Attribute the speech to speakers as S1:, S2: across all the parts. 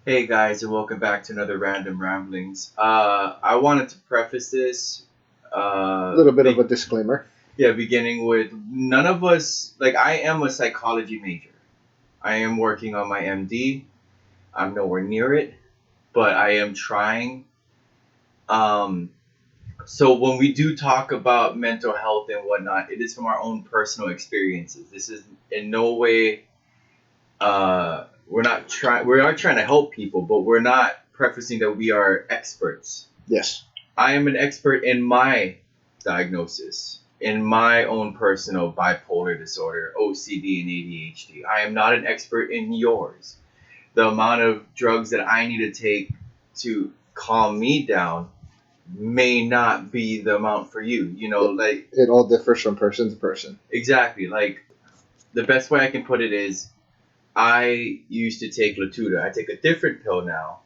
S1: Hey guys, and welcome back to another Random Ramblings. I wanted to preface this,
S2: A little bit of a disclaimer.
S1: beginning with none of us, like, I am a psychology major. I am working on my MD. I'm nowhere near it, but I am trying. Um, so when we do talk about mental health and whatnot, it is from our own personal experiences. This is in no way we are trying to help people, but we're not prefacing that we are experts.
S2: Yes.
S1: I am an expert in my diagnosis, in my own personal bipolar disorder, OCD, and ADHD. I am not an expert in yours. The amount of drugs that I need to take to calm me down may not be the amount for you. Like,
S2: It all differs from person to person.
S1: exactly. Like, the best way I can put it is I used to take Latuda. I take a different pill now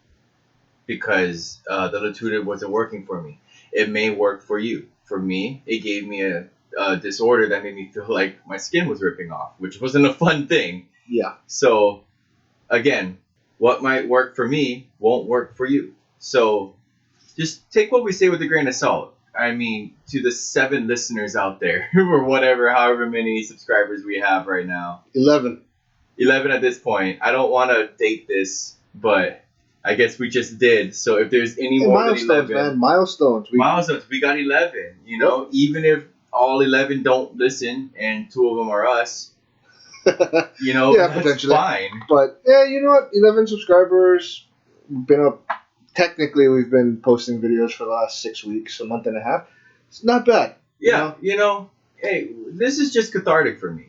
S1: because the Latuda wasn't working for me. It may work for you. For me, it gave me a disorder that made me feel like my skin was ripping off, which wasn't a fun thing.
S2: Yeah.
S1: So, again, what might work for me won't work for you. So, just take what we say with a grain of salt. I mean, to the 7 listeners out there, or whatever, however many subscribers we have right now.
S2: 11.
S1: 11 at this point. I don't want to date this, but I guess we just did. So if there's any more than
S2: Milestones,
S1: 11,
S2: man. Milestones.
S1: milestones, we got 11. Even if all 11 don't listen and 2 of them are us,
S2: Yeah,
S1: that's
S2: potentially.
S1: fine.
S2: But, yeah, you know what? 11 subscribers. We've been up. Technically, we've been posting videos for the last 6 weeks, a month and a half. It's not bad.
S1: Yeah, hey, this is just cathartic for me.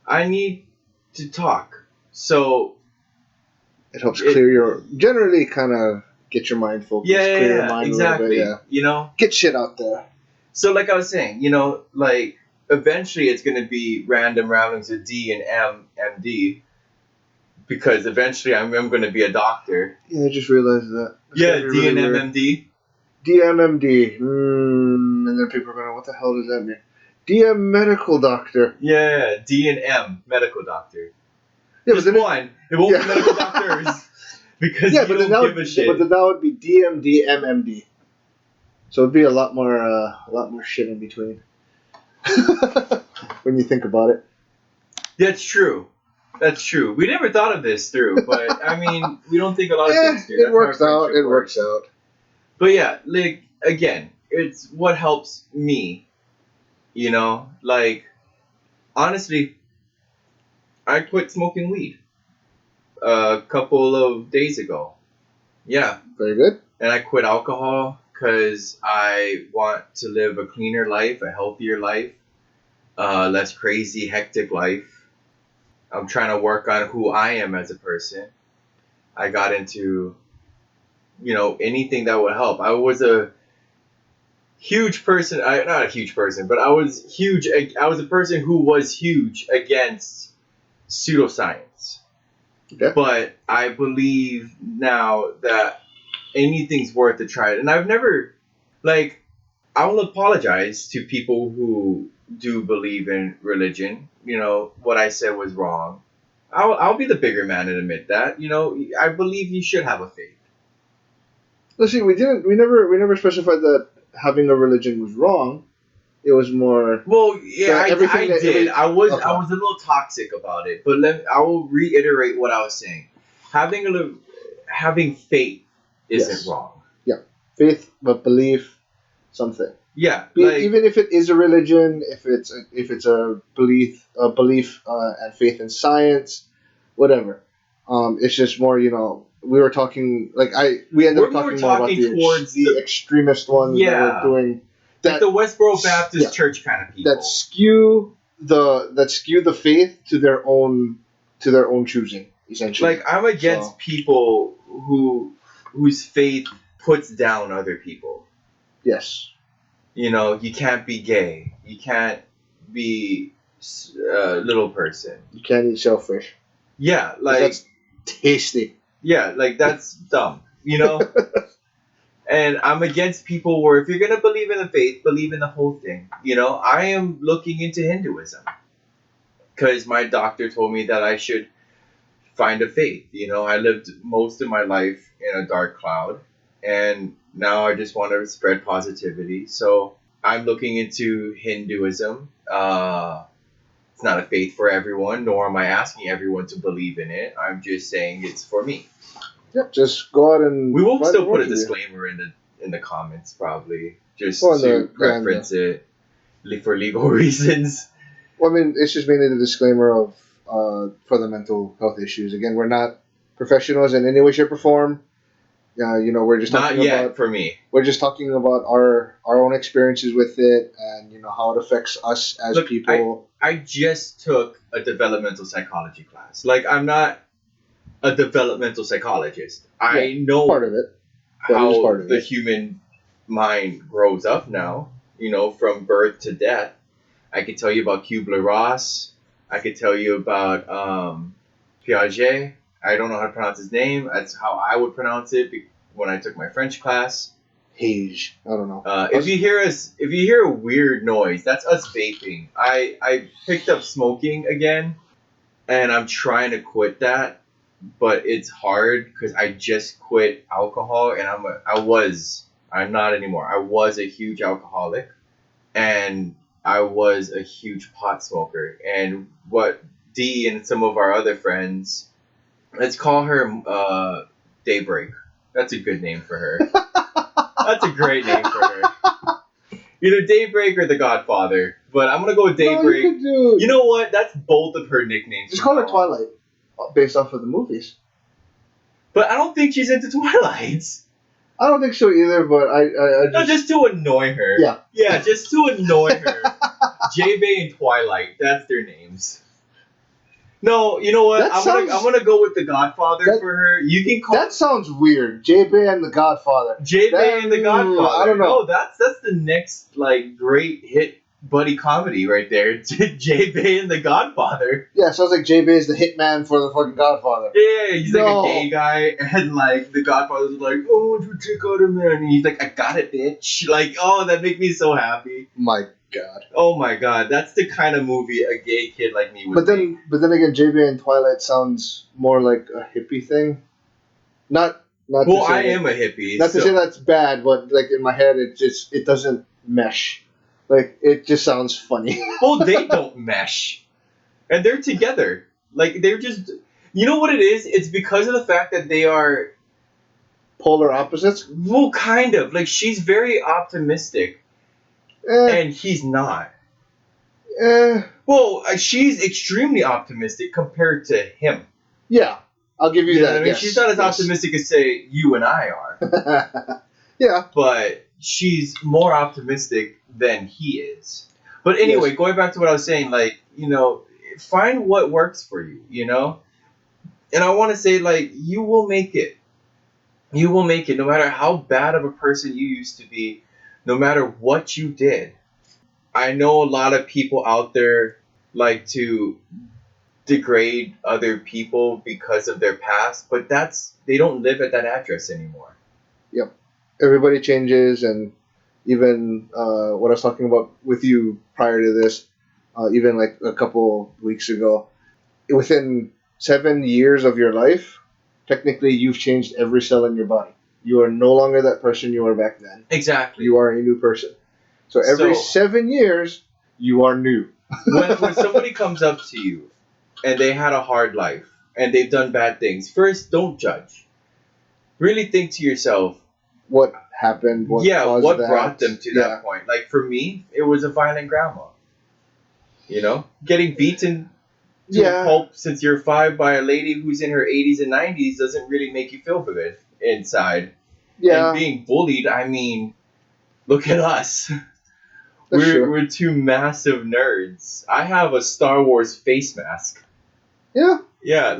S1: I need to talk. So
S2: It helps clear your. Generally, kind of get your mind focused. Clear your mind
S1: exactly.
S2: a little bit, yeah. Get shit out there.
S1: So, like I was saying, like, eventually it's going to be random ramblings with D and M, MD, because eventually I'm going to be a doctor.
S2: Yeah, I just realized that.
S1: Yeah, D and M, MD.
S2: DMMD. And then people are going, what the hell does that mean? DM medical doctor.
S1: Yeah, D and M, medical doctor.
S2: Yeah,
S1: Just one. It won't be medical doctors. Because you don't give a shit.
S2: But then that would be DMD, MMD. So it'd be a lot more shit in between. When you think about it.
S1: That's true. That's true. We never thought of this through, but I mean, we don't think a lot of things through.
S2: It works out. It works out.
S1: But yeah, like, again, it's what helps me. Like, honestly, I quit smoking weed a couple of days ago. Yeah.
S2: Very good.
S1: And I quit alcohol because I want to live a cleaner life, a healthier life, less crazy, hectic life. I'm trying to work on who I am as a person. I got into, anything that would help. I was a huge person, not a huge person, but I was huge. I was a person who was huge against pseudoscience.
S2: Okay.
S1: But I believe now that anything's worth a try. And I've never, like, I will apologize to people who do believe in religion. What I said was wrong. I'll be the bigger man and admit that. I believe you should have a faith.
S2: Listen, we never specified that having a religion was wrong. It was more.
S1: Well, yeah, I did. I was
S2: Okay.
S1: a little toxic about it, but I will reiterate what I was saying. Having faith isn't wrong.
S2: Yeah, faith, but belief, something.
S1: Yeah,
S2: Even if it is a religion, if it's a belief, and faith in science, whatever. It's just more, we were talking we ended up talking more about the extremist ones that were doing
S1: that, like the Westboro Baptist Church kind of people
S2: that skew the faith to their own choosing, essentially.
S1: Like, I'm against people whose faith puts down other people.
S2: Yes.
S1: You can't be gay. You can't be a little person.
S2: You can't eat shellfish.
S1: Yeah, like,
S2: that's tasty.
S1: Yeah, like, that's dumb. And I'm against people where if you're gonna believe in the faith, believe in the whole thing. I am looking into Hinduism because my doctor told me that I should find a faith. I lived most of my life in a dark cloud, and now I just want to spread positivity. So I'm looking into Hinduism. It's not a faith for everyone, nor am I asking everyone to believe in it. I'm just saying it's for me.
S2: Yep, just go out and.
S1: We will
S2: find
S1: still
S2: what
S1: put a
S2: you do.
S1: disclaimer in the comments, probably, just
S2: Well,
S1: to reference it for legal reasons.
S2: Well, I mean, it's just mainly the disclaimer of for the mental health issues. Again, we're not professionals in any way, shape, or form. We're just
S1: Not
S2: talking
S1: yet
S2: about
S1: for me.
S2: we're just talking about our own experiences with it, and how it affects us as
S1: Look,
S2: people.
S1: I just took a developmental psychology class. Like, I'm not a developmental psychologist. I know
S2: Part of it. But it is
S1: how
S2: part of
S1: the
S2: it.
S1: human mind grows up now, from birth to death. I could tell you about Kubler-Ross. I could tell you about Piaget. I don't know how to pronounce his name. That's how I would pronounce it when I took my French class.
S2: Hage. I don't know.
S1: If you hear a weird noise, that's us vaping. I picked up smoking again, and I'm trying to quit that, but it's hard because I just quit alcohol, and I'm not anymore. I was a huge alcoholic, and I was a huge pot smoker. And what Dee and some of our other friends, let's call her Daybreak. That's a good name for her. That's a great name for her. Either Daybreak or the Godfather, but I'm gonna go with Daybreak.
S2: No,
S1: You know what? That's both of her nicknames.
S2: Just
S1: from
S2: call her
S1: now on.
S2: Twilight, based off of the movies.
S1: But I don't think she's into Twilights.
S2: I don't think so either, but I
S1: No, just to annoy her.
S2: Yeah.
S1: Yeah, just to annoy her. J-Bay and Twilight, that's their names. No, you know what?
S2: That
S1: I'm
S2: sounds-
S1: gonna go with the Godfather
S2: That-
S1: for her. You can call
S2: that sounds weird. J-Bay and the Godfather.
S1: J-Bay and the Godfather.
S2: I don't know.
S1: No, that's the next great hit buddy comedy right there. J-Bay and the Godfather.
S2: Yeah, sounds like J-Bay is the hitman for the fucking Godfather.
S1: Yeah, he's like
S2: No.
S1: a gay guy, and the Godfather's like, "Oh, why don't you check out a man?" And he's like, "I got it, bitch!" That makes me so happy.
S2: My God.
S1: Oh my god, that's the kind of movie a gay kid like me would
S2: But
S1: make.
S2: then again, J-Bay and Twilight sounds more like a hippie thing. Not
S1: Well,
S2: to say
S1: I
S2: that-
S1: am a hippie.
S2: Not to
S1: so-
S2: say that's bad, but in my head, it doesn't mesh. It just sounds funny.
S1: Well, they don't mesh, and they're together. They're just. You know what it is? It's because of the fact that they are.
S2: Polar opposites.
S1: Well, kind of. She's very optimistic,
S2: Eh,
S1: and he's not.
S2: eh,
S1: Well, she's extremely optimistic compared to him.
S2: yeah, I'll give you
S1: You know
S2: that.
S1: what I mean?
S2: Yes,
S1: She's not as
S2: yes.
S1: optimistic as, say, you and I are.
S2: Yeah,
S1: But she's more optimistic than he is. But anyway,
S2: Yes.
S1: going back to what I was saying, find what works for you, And I want to say, you will make it. You will make it no matter how bad of a person you used to be, no matter what you did. I know a lot of people out there like to degrade other people because of their past, but they don't live at that address anymore.
S2: everybody changes, and even what I was talking about with you prior to this, even a couple weeks ago, within 7 years of your life, technically you've changed every cell in your body. You are no longer that person you were back then.
S1: Exactly.
S2: You are a new person. So every
S1: So-
S2: 7 years, you are new.
S1: when somebody comes up to you and they had a hard life and they've done bad things, first, don't judge. Really think to yourself,
S2: What happened? What caused
S1: what
S2: that?
S1: brought them to
S2: Yeah.
S1: that point? For me, it was a violent grandma. Getting beaten to a pulp since you're 5 by a lady who's in her 80s and 90s doesn't really make you feel good inside.
S2: Yeah,
S1: And being bullied, I mean, look at us.
S2: that's true.
S1: We're two massive nerds. I have a Star Wars face mask.
S2: Yeah.
S1: Yeah,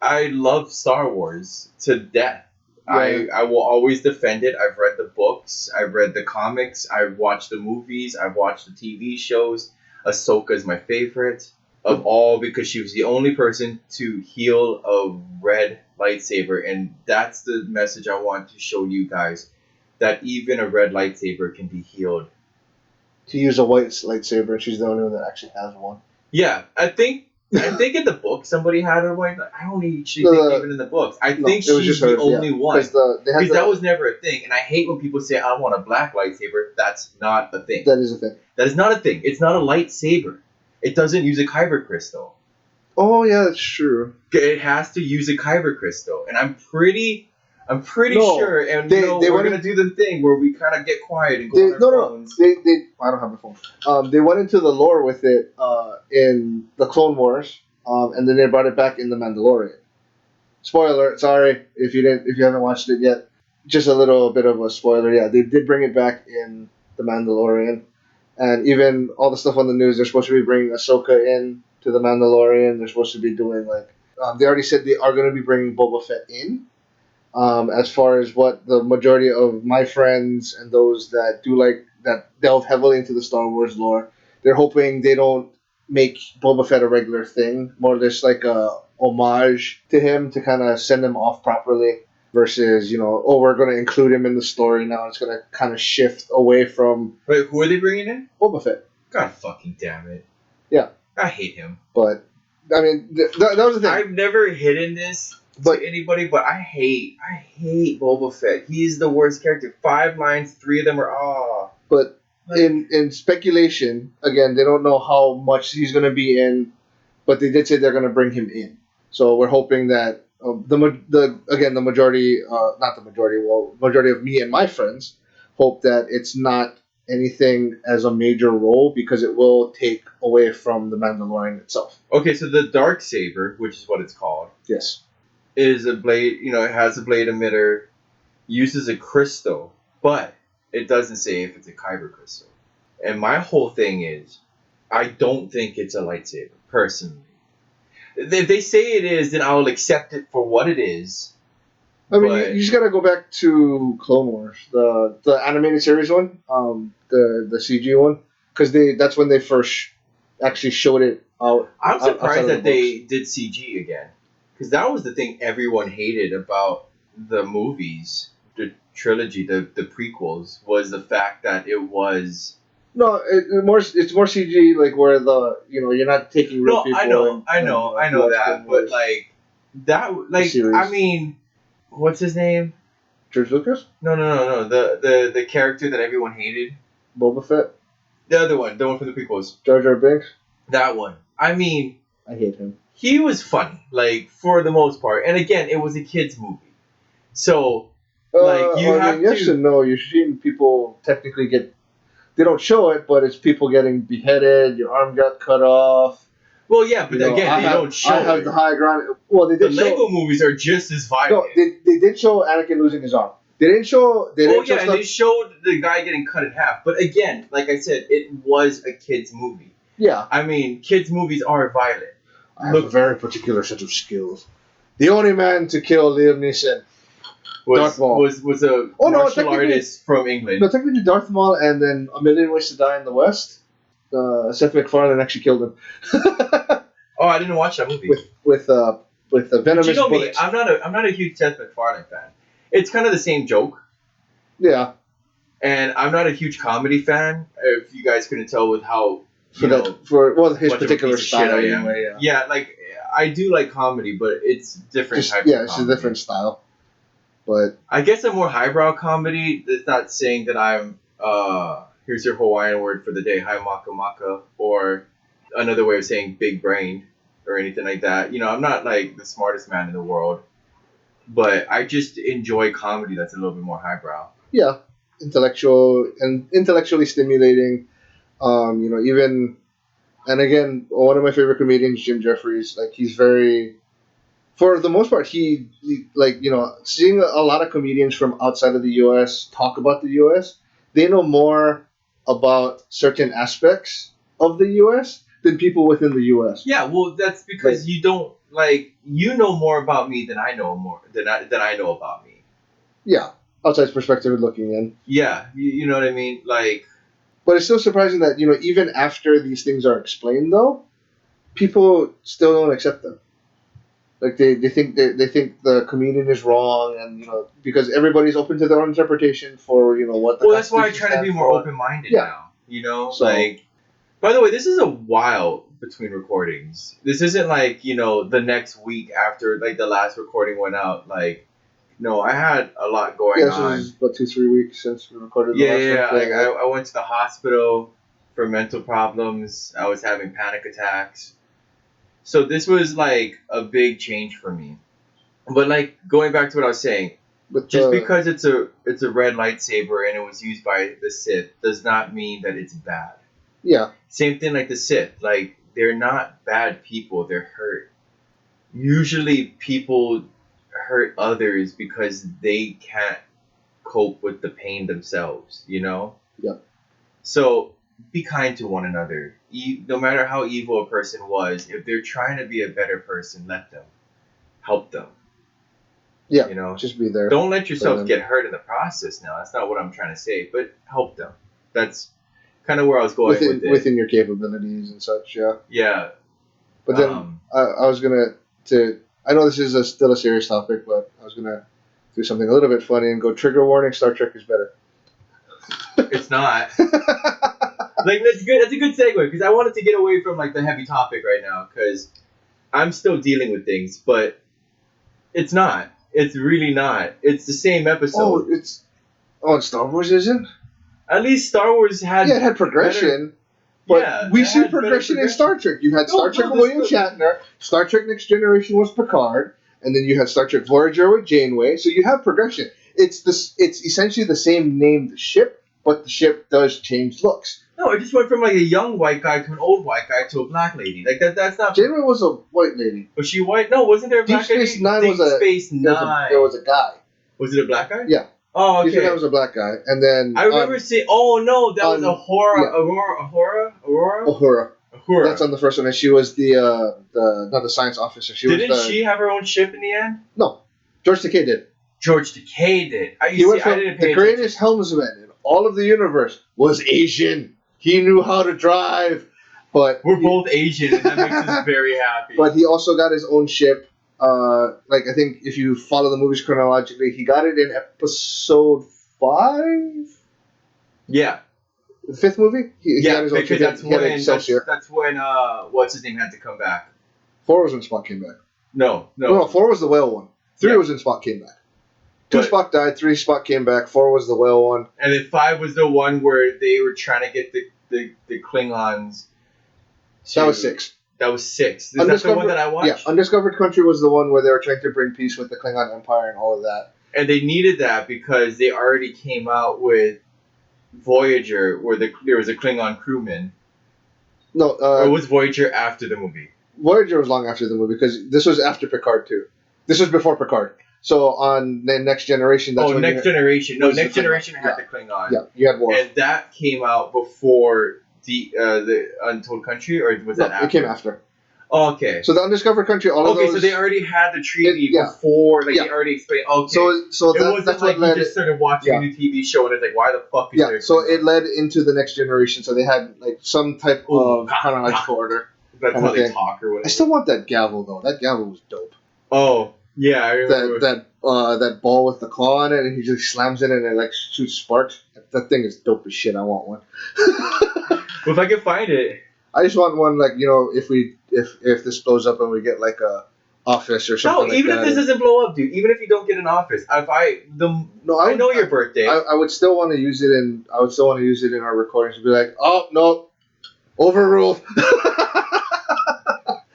S1: I love Star Wars to death.
S2: Yeah.
S1: I will always defend it. I've read the books, I've read the comics, I've watched the movies, I've watched the TV shows. Ahsoka is my favorite of all because she was the only person to heal a red lightsaber, and that's the message I want to show you guys, that even a red lightsaber can be healed.
S2: To use a white lightsaber, she's the only one that actually has one.
S1: Yeah, I think I think in the book somebody had her wife. I don't actually think even in the books. I think
S2: it was
S1: she's
S2: just
S1: the
S2: hers,
S1: only one.
S2: Because
S1: that was never a thing. And I hate when people say, I want a black lightsaber. That's not a thing.
S2: That is a thing.
S1: That is not a thing. It's not a lightsaber. It doesn't use a kyber crystal.
S2: Oh yeah, that's true.
S1: It has to use a kyber crystal. And I'm pretty sure. And we're gonna do the thing where we kind of get quiet and go on our phones.
S2: They I don't have a phone. They went into the lore with it in the Clone Wars, and then they brought it back in the Mandalorian. Spoiler, sorry if you haven't watched it yet. Just a little bit of a spoiler. Yeah, they did bring it back in the Mandalorian, and even all the stuff on the news. They're supposed to be bringing Ahsoka in to the Mandalorian. They're supposed to be doing they already said they are going to be bringing Boba Fett in. As far as what the majority of my friends and those that delve heavily into the Star Wars lore, they're hoping they don't make Boba Fett a regular thing, more just like a homage to him to kind of send him off properly. Versus, we're going to include him in the story now. It's going to kind of shift away from.
S1: Wait, who are they bringing in?
S2: Boba Fett.
S1: God fucking damn it.
S2: Yeah.
S1: I hate him.
S2: But, I mean, that was the thing.
S1: I've never hidden this to anybody, but I hate Boba Fett. He's the worst character. 5 lines, 3 of them are
S2: But in speculation, again, they don't know how much he's going to be in, but they did say they're going to bring him in. So we're hoping that the majority, not the majority, majority of me and my friends hope that it's not anything as a major role because it will take away from the Mandalorian itself.
S1: Okay, so the Darksaber, which is what it's called.
S2: Yes.
S1: Is a blade, it has a blade emitter, uses a crystal, but it doesn't say if it's a kyber crystal. And my whole thing is, I don't think it's a lightsaber, personally. If they say it is, then I'll accept it for what it is.
S2: I mean, you just gotta go back to Clone Wars, the animated series one, the CG one, because that's when they first actually showed it out.
S1: I'm surprised that they did CG again. Because that was the thing everyone hated about the movies, the trilogy, the prequels, was the fact that it was...
S2: No, it's more CG, like where you're not taking real people.
S1: I know that, but I mean, what's his name?
S2: George Lucas?
S1: No. The character that everyone hated.
S2: Boba Fett?
S1: The other one, the one from the prequels.
S2: Jar Jar Binks?
S1: That one. I mean...
S2: I hate him.
S1: He was funny, for the most part. And again, it was a kid's movie. So,
S2: yes and no. You're seeing people technically they don't show it, but it's people getting beheaded, your arm got cut off.
S1: Well, yeah, but again, they don't show it.
S2: I have the high ground. Well, they did
S1: the Lego movies are just as violent.
S2: No, they did show Anakin losing his arm. They didn't show...
S1: and they showed the guy getting cut in half. But again, like I said, it was a kid's movie.
S2: Yeah.
S1: I mean, kids' movies are violent.
S2: I have a very particular set of skills. The only man to kill Liam Neeson
S1: was a martial artist from England.
S2: No, technically Darth Maul, and then A Million Ways to Die in the West. Seth MacFarlane actually killed him.
S1: Oh, I didn't watch that movie.
S2: With the venomous
S1: me,
S2: bullets.
S1: I'm not a huge Seth MacFarlane fan. It's kind of the same joke.
S2: Yeah.
S1: And I'm not a huge comedy fan. If you guys couldn't tell with how
S2: his particular style anyway.
S1: Yeah, I do like comedy, but it's different type of comedy.
S2: Yeah, it's a different style. But
S1: I guess a more highbrow comedy. That's not saying that I'm here's your Hawaiian word for the day, hai maka maka, or another way of saying big brained or anything like that. I'm not the smartest man in the world, but I just enjoy comedy that's a little bit more highbrow.
S2: Yeah, intellectually stimulating. Even, and again, one of my favorite comedians, Jim Jeffries, he's very, for the most part, seeing a lot of comedians from outside of the U.S. talk about the U.S., they know more about certain aspects of the U.S. than people within the U.S.
S1: Yeah, well, that's because you don't, you know more about me than I know than I know about me.
S2: Yeah, outside perspective looking in.
S1: Yeah, you know what I mean?
S2: But it's still surprising that, even after these things are explained, though, people still don't accept them. They think the comedian is wrong, and because everybody's open to their own interpretation for what.
S1: Well, that's why I try to be more open-minded now. By the way, this is a while between recordings. This isn't like, the next week after like the last recording went out. Like, no, I had a lot going
S2: Yeah, so
S1: on.
S2: this is about 2-3 weeks since we recorded the
S1: Yeah,
S2: last
S1: yeah, yeah.
S2: one.
S1: Like I went to the hospital for mental problems. I was having panic attacks. So this was like a big change for me. But like going back to what I was saying,
S2: But
S1: just because it's a red lightsaber and it was used by the Sith does not mean that it's bad.
S2: yeah,
S1: Same thing like the Sith. Like they're not bad people. They're hurt. Usually people hurt others because they can't cope with the pain themselves.
S2: yeah,
S1: So be kind to one another. No matter how evil a person was, if they're trying to be a better person, let them. Help them.
S2: yeah.
S1: You know,
S2: Just be there.
S1: don't let
S2: for
S1: yourself
S2: them.
S1: get hurt in the process. Now, that's not what I'm trying to say, but help them. That's kind of where I was going with it.
S2: Within your capabilities and such. Yeah.
S1: Yeah.
S2: But then I was gonna I know this is still a serious topic, but I was gonna do something a little bit funny and go trigger warning. Star Trek is better.
S1: It's not. Like that's good. That's a good segue because I wanted to get away from like the heavy topic right now because I'm still dealing with things, but it's not. It's really not. It's the same episode.
S2: Star Wars isn't.
S1: At least Star Wars had.
S2: Yeah, it had progression. But we've seen progression in Star Trek. You had Star Trek William Shatner, Star Trek Next Generation was Picard, and then you had Star Trek Voyager with Janeway. So you have progression. It's essentially the same named ship, but the ship does change looks.
S1: No, it just went from like a young white guy to an old white guy to a black lady. Like that's not.
S2: Janeway was a white lady.
S1: Was she white? No, wasn't there a black
S2: Deep Space
S1: lady?
S2: Nine was a.
S1: Space Nine.
S2: There was a guy.
S1: Was it a black guy?
S2: Yeah.
S1: Oh, okay.
S2: Deep Space Nine was a black guy, and then
S1: I remember seeing. Oh no, that was Aurora.
S2: Uhura. That's on the first one, and she was the not the science officer.
S1: Didn't she have her own ship in the end?
S2: No, George Takei did.
S1: George Takei did.
S2: He went from the greatest helmsman in all of the universe was Asian. He knew how to drive, but
S1: we're both Asian, and that makes us very happy.
S2: But he also got his own ship. I think if you follow the movies chronologically, he got it in episode 5.
S1: Yeah.
S2: The 5th movie? He got his own
S1: because
S2: ship.
S1: that's when what's his name had to come back.
S2: 4 was when Spock came back.
S1: No.
S2: 4 was the whale one. 3 was when Spock came back. 2 Spock died, 3 Spock came back, 4 was the whale one.
S1: And then 5 was the one where they were trying to get the Klingons.
S2: That was 6.
S1: That was 6. Is that the one that I watched?
S2: Yeah, Undiscovered Country was the one where they were trying to bring peace with the Klingon Empire and all of that.
S1: And they needed that because they already came out with Voyager, where there was a Klingon crewman.
S2: No,
S1: or was Voyager after the movie?
S2: Voyager was long after the movie because this was after Picard too. This was before Picard. So on the Next Generation, that's when
S1: Next Generation. No, Next Generation had the Klingon.
S2: Yeah, you had Worf.
S1: And that came out before the Untold Country, or was that after?
S2: It came after.
S1: Oh, okay.
S2: So the Undiscovered Country, all of those.
S1: Okay, so they already had the treaty before, they already explained. Okay.
S2: So
S1: that's like you just started watching a new TV show and it's like, why the fuck is there?
S2: So it led into the Next Generation. So they had like some type of chronological order.
S1: That's how they talk or whatever.
S2: I still want that gavel though. That gavel was dope.
S1: Oh yeah, I remember
S2: that ball with the claw on it, and he just slams it and it like shoots sparks. That thing is dope as shit. I want one.
S1: Well, if I can find it.
S2: I just want one, like, if this blows up and we get like a office or something.
S1: No, even if this doesn't blow up, dude. Even if you don't get an office, I know your birthday.
S2: I would still want to use it in. I would still want to use it in our recordings. To be like, oh no, overruled.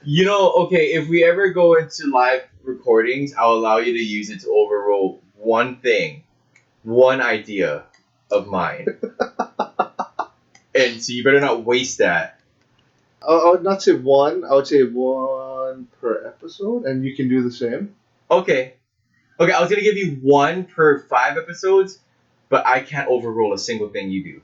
S1: Okay, if we ever go into live recordings, I'll allow you to use it to overrule one thing, one idea of mine. And so you better not waste that.
S2: I would not say one. I would say one per episode, and you can do the same.
S1: Okay, I was going to give you one per 5 episodes, but I can't overrule a single thing you do.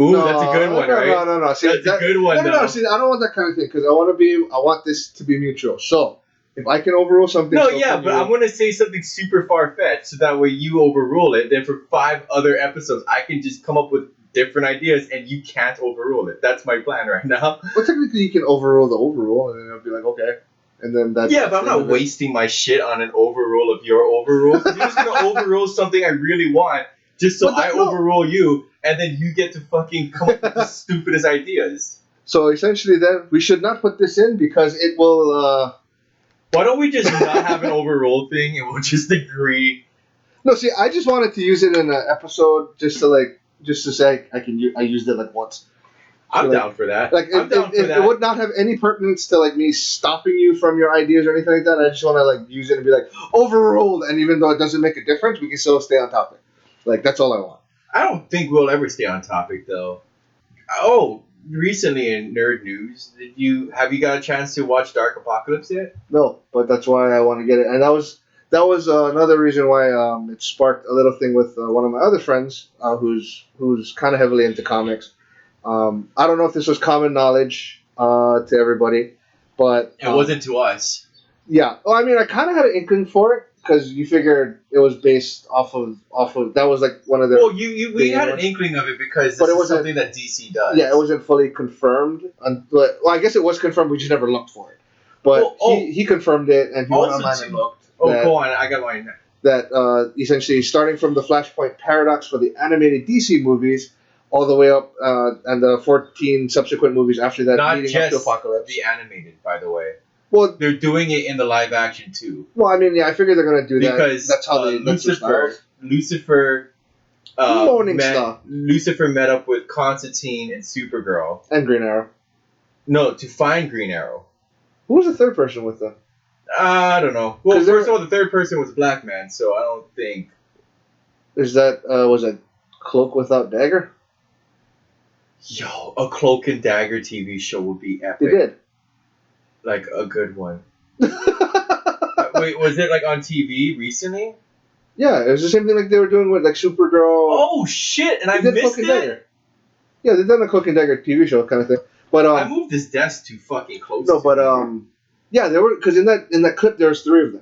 S1: Ooh, that's a good one, right?
S2: No. See,
S1: that's a good one,
S2: No, see, I don't want that kind of thing, because I want this to be mutual. So, if I can overrule something...
S1: No, yeah, but I'm going to say something super far-fetched, so that way you overrule it. Then for 5 other episodes, I can just come up with different ideas, and you can't overrule it. That's my plan right now.
S2: Well, technically, you can overrule the overrule, and then it'll be like, okay. And then that's...
S1: Yeah, but I'm not wasting my shit on an overrule of your overrule. You're just going to overrule something I really want, just so overrule you, and then you get to fucking come up with the stupidest ideas.
S2: So essentially, then we should not put this in because it will.
S1: Why don't we just not have an overruled thing and we'll just agree?
S2: No, see, I just wanted to use it in an episode just to say I used it like once.
S1: I'm
S2: So,
S1: down for that.
S2: Like
S1: I'm down for that.
S2: it would not have any pertinence to like me stopping you from your ideas or anything like that. I just want to like use it and be like overruled, and even though it doesn't make a difference, we can still stay on topic. Like that's all I want.
S1: I don't think we'll ever stay on topic though. Oh, recently in nerd news, have you got a chance to watch Dark Apocalypse yet?
S2: No, but that's why I want to get it, and that was another reason why it sparked a little thing with one of my other friends who's kind of heavily into comics. I don't know if this was common knowledge to everybody, but
S1: It wasn't to us.
S2: yeah. Well, I mean, I kind of had an inkling for it because you figured it was based off of that was like one of the.
S1: Well, we had an inkling of it because
S2: But
S1: this
S2: it
S1: is
S2: wasn't-
S1: something that DC does.
S2: Yeah, it wasn't fully confirmed. But I guess it was confirmed. We just never looked for it. But he confirmed it, and he went
S1: Also
S2: online
S1: too-
S2: and looked.
S1: Oh,
S2: that-
S1: go on. I got mine.
S2: That essentially starting from the Flashpoint paradox for the animated DC movies, all the way up and the 14 subsequent movies after that,
S1: Not
S2: leading up to
S1: just
S2: Apocalypse.
S1: the animated, by the way.
S2: Well,
S1: They're doing it in the live action too.
S2: I mean, yeah, I figured they're gonna do that
S1: Because
S2: that's how they. That's their styles.
S1: Lucifer
S2: Morningstar
S1: Lucifer met up with Constantine and Supergirl.
S2: and Green Arrow.
S1: No, to find Green Arrow.
S2: Who was the third person with them?
S1: I don't know. Well,
S2: 'Cause
S1: first of all, the third person was a black man, so I don't think.
S2: Is that was it Cloak Without Dagger?
S1: Yo, a Cloak and Dagger TV show would be
S2: They
S1: epic.
S2: did.
S1: Like a good one. Wait, was it like on TV recently?
S2: Yeah, it was the same thing like they were doing with like Supergirl.
S1: Oh shit! And I
S2: They did
S1: missed
S2: Cloak and
S1: it.
S2: Dagger. Yeah, they've done a Cloak and Dagger TV show kind of thing. But
S1: I moved this desk too fucking close.
S2: no,
S1: to
S2: but
S1: me.
S2: yeah, there were because in that clip there was three of them.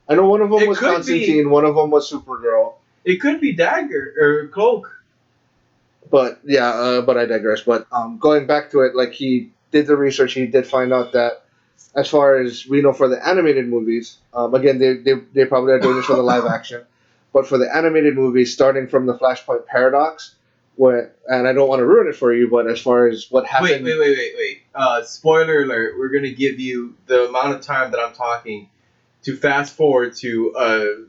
S2: I know one of them
S1: It
S2: was
S1: could
S2: Constantine, one of them was Supergirl.
S1: It could be Dagger or Cloak.
S2: But yeah, but I digress. But going back to it, like he did the research, he did find out that as far as we know for the animated movies, again they probably are doing this for the live action, but for the animated movies, starting from the Flashpoint paradox, and I don't want to ruin it for you, but as far as what happened,
S1: Wait. Spoiler alert. We're going to give you the amount of time that I'm talking to fast forward to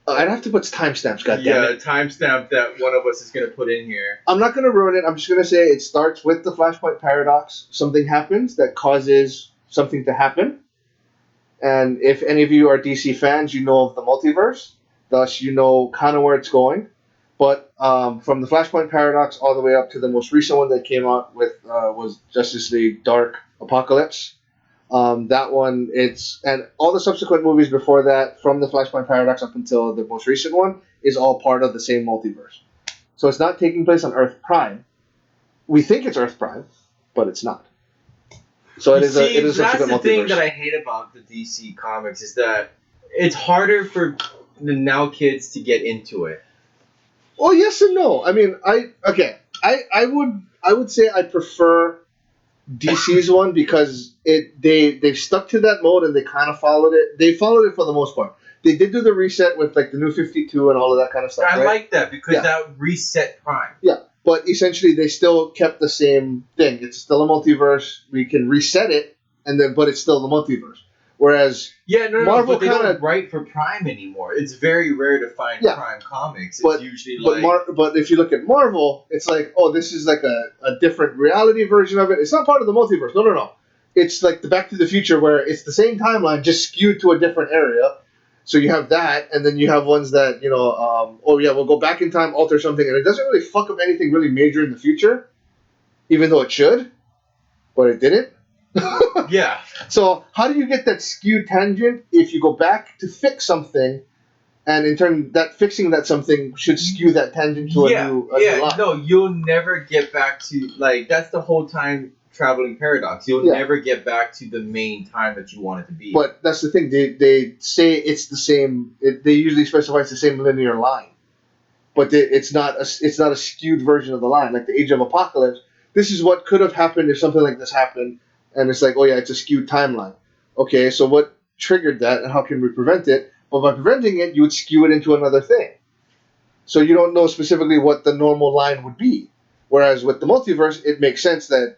S2: I'd have to put timestamps. Goddammit.
S1: a timestamp that one of us is going to put in here.
S2: I'm not going to ruin it. I'm just going to say it starts with the Flashpoint paradox. Something happens that causes something to happen. And if any of you are DC fans, you know of the multiverse. Thus, you know kind of where it's going. But from the Flashpoint paradox all the way up to the most recent one that came out with was Justice League Dark Apocalypse. That one, and all the subsequent movies before that, from the Flashpoint paradox up until the most recent one, is all part of the same multiverse. So it's not taking place on Earth Prime. We think it's Earth Prime, but it's not. So it is a
S1: that's
S2: subsequent
S1: the thing
S2: multiverse.
S1: that I hate about the DC comics is that it's harder for the now kids to get into it.
S2: Well, yes and no. I mean, I would say I prefer DC's one because they stuck to that mode and they kind of followed it. They followed it for the most part. They did do the reset with like the New 52 and all of that kind of stuff.
S1: I
S2: right?
S1: like that because
S2: Yeah.
S1: that reset Prime.
S2: Yeah, but essentially they still kept the same thing. It's still a multiverse. We can reset it, but it's still the multiverse. Whereas
S1: Yeah, no,
S2: Marvel
S1: but they
S2: kinda-
S1: don't write for Prime anymore. It's very rare to find
S2: Yeah.
S1: Prime comics. It's
S2: But-
S1: usually like
S2: but if you look at Marvel, it's like, oh, this is like a different reality version of it. It's not part of the multiverse. No. It's like the Back to the Future where it's the same timeline, just skewed to a different area. So you have that, and then you have ones that, we'll go back in time, alter something, and it doesn't really fuck up anything really major in the future, even though it should, but it didn't.
S1: yeah.
S2: So how do you get that skewed tangent if you go back to fix something, and in turn that fixing that something should skew that tangent to a new line?
S1: No, you'll never get back to like that's the whole time traveling paradox. You'll
S2: Yeah.
S1: never get back to the main time that you want it to be.
S2: But that's the thing. They say it's the same. They usually specify it's the same linear line, but it's not a skewed version of the line. Like the Age of Apocalypse. This is what could have happened if something like this happened, and it's like, oh yeah, it's a skewed timeline. Okay, so what triggered that, and how can we prevent it? But by preventing it, you would skew it into another thing. So you don't know specifically what the normal line would be. Whereas with the multiverse, it makes sense that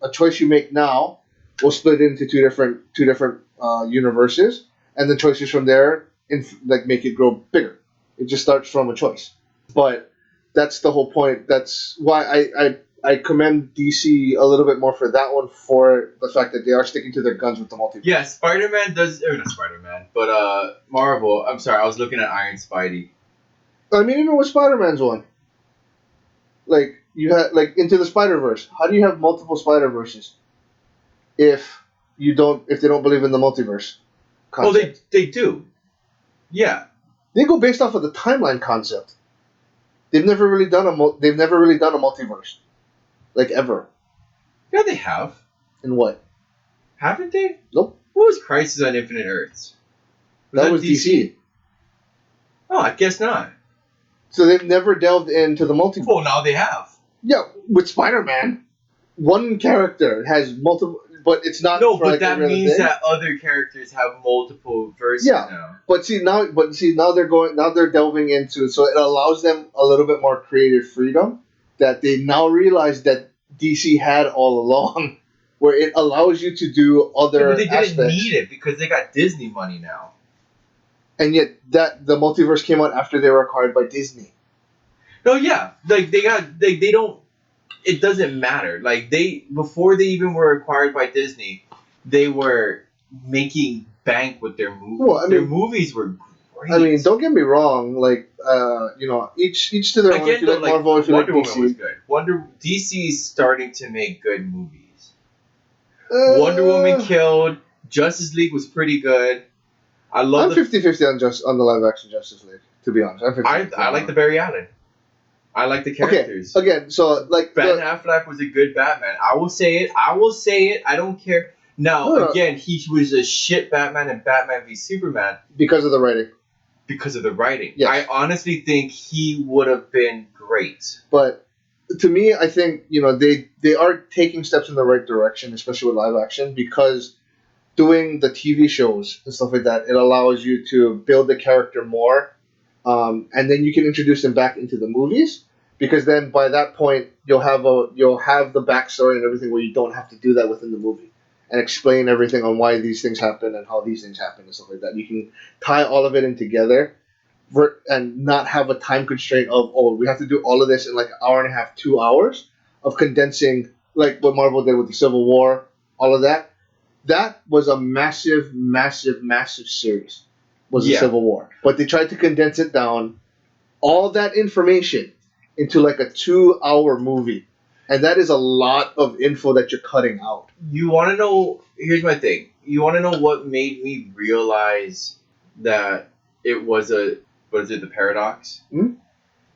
S2: a choice you make now will split into two different universes, and the choices from there like make it grow bigger. It just starts from a choice. But that's the whole point. That's why I commend DC a little bit more for that one, for the fact that they are sticking to their guns with the multiverse.
S1: Yeah, Spider-Man does. Not Spider-Man, but Marvel. I'm sorry, I was looking at Iron Spidey.
S2: I mean, even with Spider-Man's one, like you had like Into the Spider-Verse. How do you have multiple Spider-Verses if they don't believe in the multiverse concept?
S1: Oh, they do. Yeah.
S2: They go based off of the timeline concept. They've never really done a multiverse, like ever.
S1: Yeah, they have.
S2: In what?
S1: Haven't they?
S2: Nope.
S1: What was Crisis on Infinite Earths?
S2: That was DC.
S1: Oh, I guess not.
S2: So they've never delved into the multiverse.
S1: Well, now they have.
S2: Yeah, with Spider-Man, one character has multiple, but it's not.
S1: No, but that means that other characters have multiple verses now.
S2: But now they're delving into it, so it allows them a little bit more creative freedom that they now realize that DC had all along, where it allows you to do other.
S1: But they didn't
S2: aspects.
S1: need it because they got Disney money now.
S2: And yet, that the multiverse came out after they were acquired by Disney.
S1: No, yeah, like they don't. It doesn't matter. Like before they even were acquired by Disney, they were making bank with their movies.
S2: Well,
S1: their movies were great.
S2: I mean, don't get me wrong. Like, each to their own. If you like Marvel, if you like DC.
S1: Wonder Woman was good. DC's starting to make good movies. Wonder Woman killed. Justice League was pretty good. I'm
S2: 50-50 on the live action Justice League. To be honest,
S1: I like the Barry Allen. I like the characters.
S2: Okay, again, so like
S1: Ben Affleck was a good Batman. I will say it. I don't care. Now, again, he was a shit Batman in Batman v Superman
S2: because of the writing.
S1: Because of the writing,
S2: yes.
S1: I honestly think he would have been great.
S2: But to me, I think they are taking steps in the right direction, especially with live action, because doing the TV shows and stuff like that, it allows you to build the character more. And then you can introduce them back into the movies, because then by that point you'll have the backstory and everything where you don't have to do that within the movie and explain everything on why these things happen and how these things happen and stuff like that. You can tie all of it in together and not have a time constraint of we have to do all of this in like an hour and a half, 2 hours of condensing, like what Marvel did with the Civil War, all of that. That was a massive, massive, massive series. Was the Civil War, but they tried to condense it down, all that information, into like a 2-hour movie, and that is a lot of info that you're cutting out.
S1: You want to know? Here's my thing. You want to know what made me realize that it was the paradox?
S2: Hmm?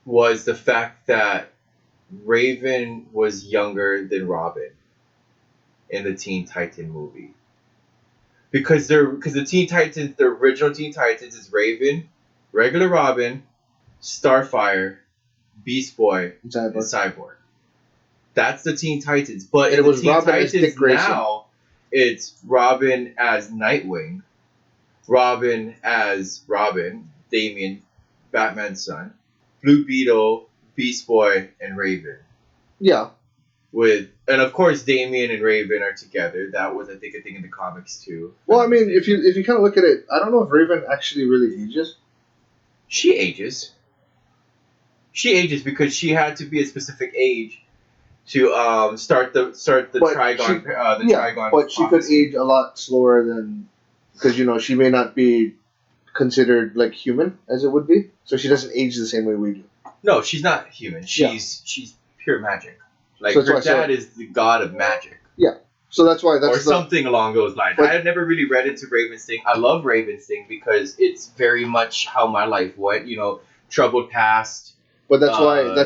S1: Was the fact that Raven was younger than Robin in the Teen Titan movie. Because the Teen Titans, the original Teen Titans is Raven, regular Robin, Starfire, Beast Boy, and Cyborg. That's the Teen Titans. But
S2: and
S1: in
S2: it was
S1: the Teen
S2: Robin
S1: Titans
S2: as Dick Grayson.
S1: Now, it's Robin as Nightwing, Robin as Robin, Damian, Batman's son, Blue Beetle, Beast Boy, and Raven.
S2: Yeah.
S1: And of course Damian and Raven are together. That was, I think, a thing in the comics too.
S2: Well, I mean, if you kind of look at it, I don't know if Raven actually really ages.
S1: She ages. She ages because she had to be a specific age to start the Trigon. Trigon.
S2: But she could age a lot slower than, because she may not be considered like human as it would be, so she doesn't age the same way we do.
S1: No, she's not human. She's pure magic. Like, so her dad is the god of magic.
S2: Yeah. So that's why
S1: something along those lines. I had never really read into Raven's thing. I love Raven's thing because it's very much how my life went. Troubled past.
S2: But that's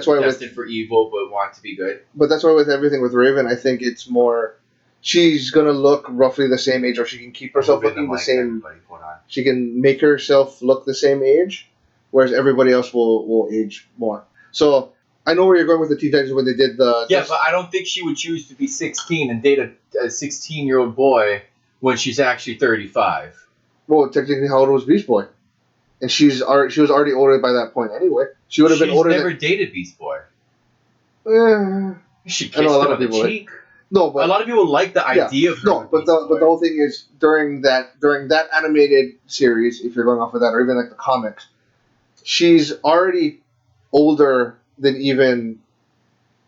S2: why
S1: destined for evil but want to be good.
S2: But that's why with everything with Raven, I think it's more. She's gonna look roughly the same age, or she can keep herself looking the same. She can make herself look the same age, whereas everybody else will age more. So I know where you're going with the Teen Titans when they did the.
S1: Yeah, but I don't think she would choose to be 16 and date a 16-year-old boy when she's actually 35.
S2: Well, technically, how old was Beast Boy? And she was already older by that point anyway. She would have been older.
S1: She's never dated Beast Boy. She
S2: I know
S1: kissed
S2: a lot
S1: him
S2: of
S1: on the
S2: people like,
S1: cheek.
S2: no,
S1: A
S2: but
S1: lot of people like the
S2: yeah,
S1: idea of her.
S2: no,
S1: with
S2: but
S1: Beast
S2: the
S1: Boy.
S2: whole thing is during that animated series, if you're going off of that, or even like the comics, she's already older than even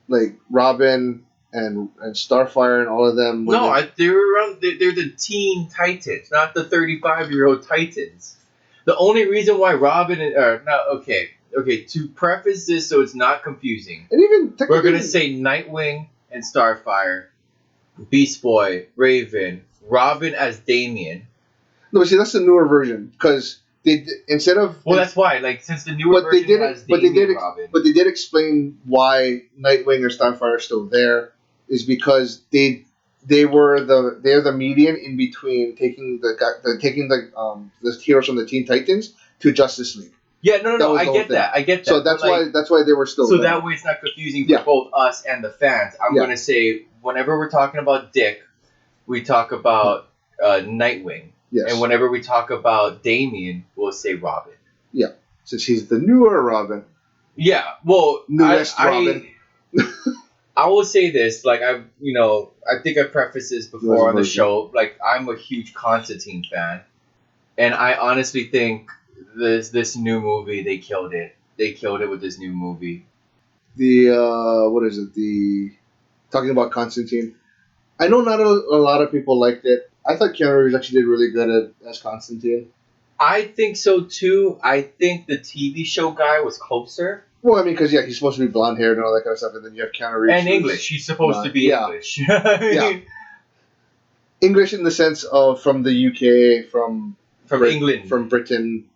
S2: like Robin and Starfire and all of them.
S1: No, they're around. They're the teen Titans, not the 35-year-old Titans. The only reason why Robin okay. To preface this so it's not confusing,
S2: and even
S1: we're gonna say Nightwing and Starfire, Beast Boy, Raven, Robin as Damien.
S2: no, see that's the newer version because instead of
S1: Well, that's why. Like since the newer
S2: but they
S1: version
S2: did
S1: has
S2: but they
S1: Damien
S2: did
S1: Robin.
S2: but they did explain why Nightwing or Starfire are still there is because they're the median in between taking the heroes from the Teen Titans to Justice League.
S1: Yeah, no. I get that.
S2: So that's why they were still
S1: So
S2: there.
S1: that way it's not confusing for both us and the fans. I'm
S2: Yeah.
S1: gonna say whenever we're talking about Dick, we talk about Nightwing.
S2: Yes.
S1: And whenever we talk about Damien, we'll say Robin.
S2: Since he's the newer Robin.
S1: Yeah, well,
S2: Newest Robin.
S1: I will say this, like I think I prefaced this before on the show. Like I'm a huge Constantine fan, and I honestly think this new movie they killed it. They killed it with this new movie.
S2: The what is it? The talking about Constantine. I know not a lot of people liked it. I thought Keanu Reeves actually did really good as Constantine.
S1: I think so too. I think the TV show guy was closer.
S2: Well, I mean, because he's supposed to be blonde haired and all that kind of stuff, and then you have Keanu Reeves
S1: And English. He's supposed to be English.
S2: Yeah. English in the sense of from the UK, from
S1: England,
S2: from Britain.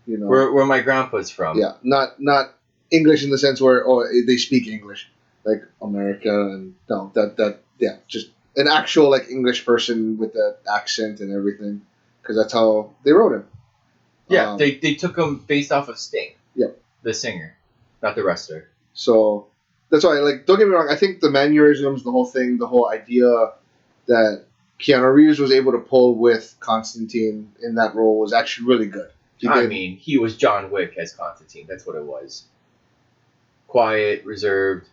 S2: You know,
S1: where my grandpa's from.
S2: Yeah, not English in the sense where they speak English like America and no just an actual like English person with the accent and everything because that's how they wrote him.
S1: Yeah, they took him based off of Sting.
S2: Yep.
S1: The singer, not the wrestler.
S2: So that's why, like, don't get me wrong. I think the mannerisms, the whole thing, the whole idea that Keanu Reeves was able to pull with Constantine in that role was actually really good.
S1: I mean, he was John Wick as Constantine. That's what it was. Quiet, reserved.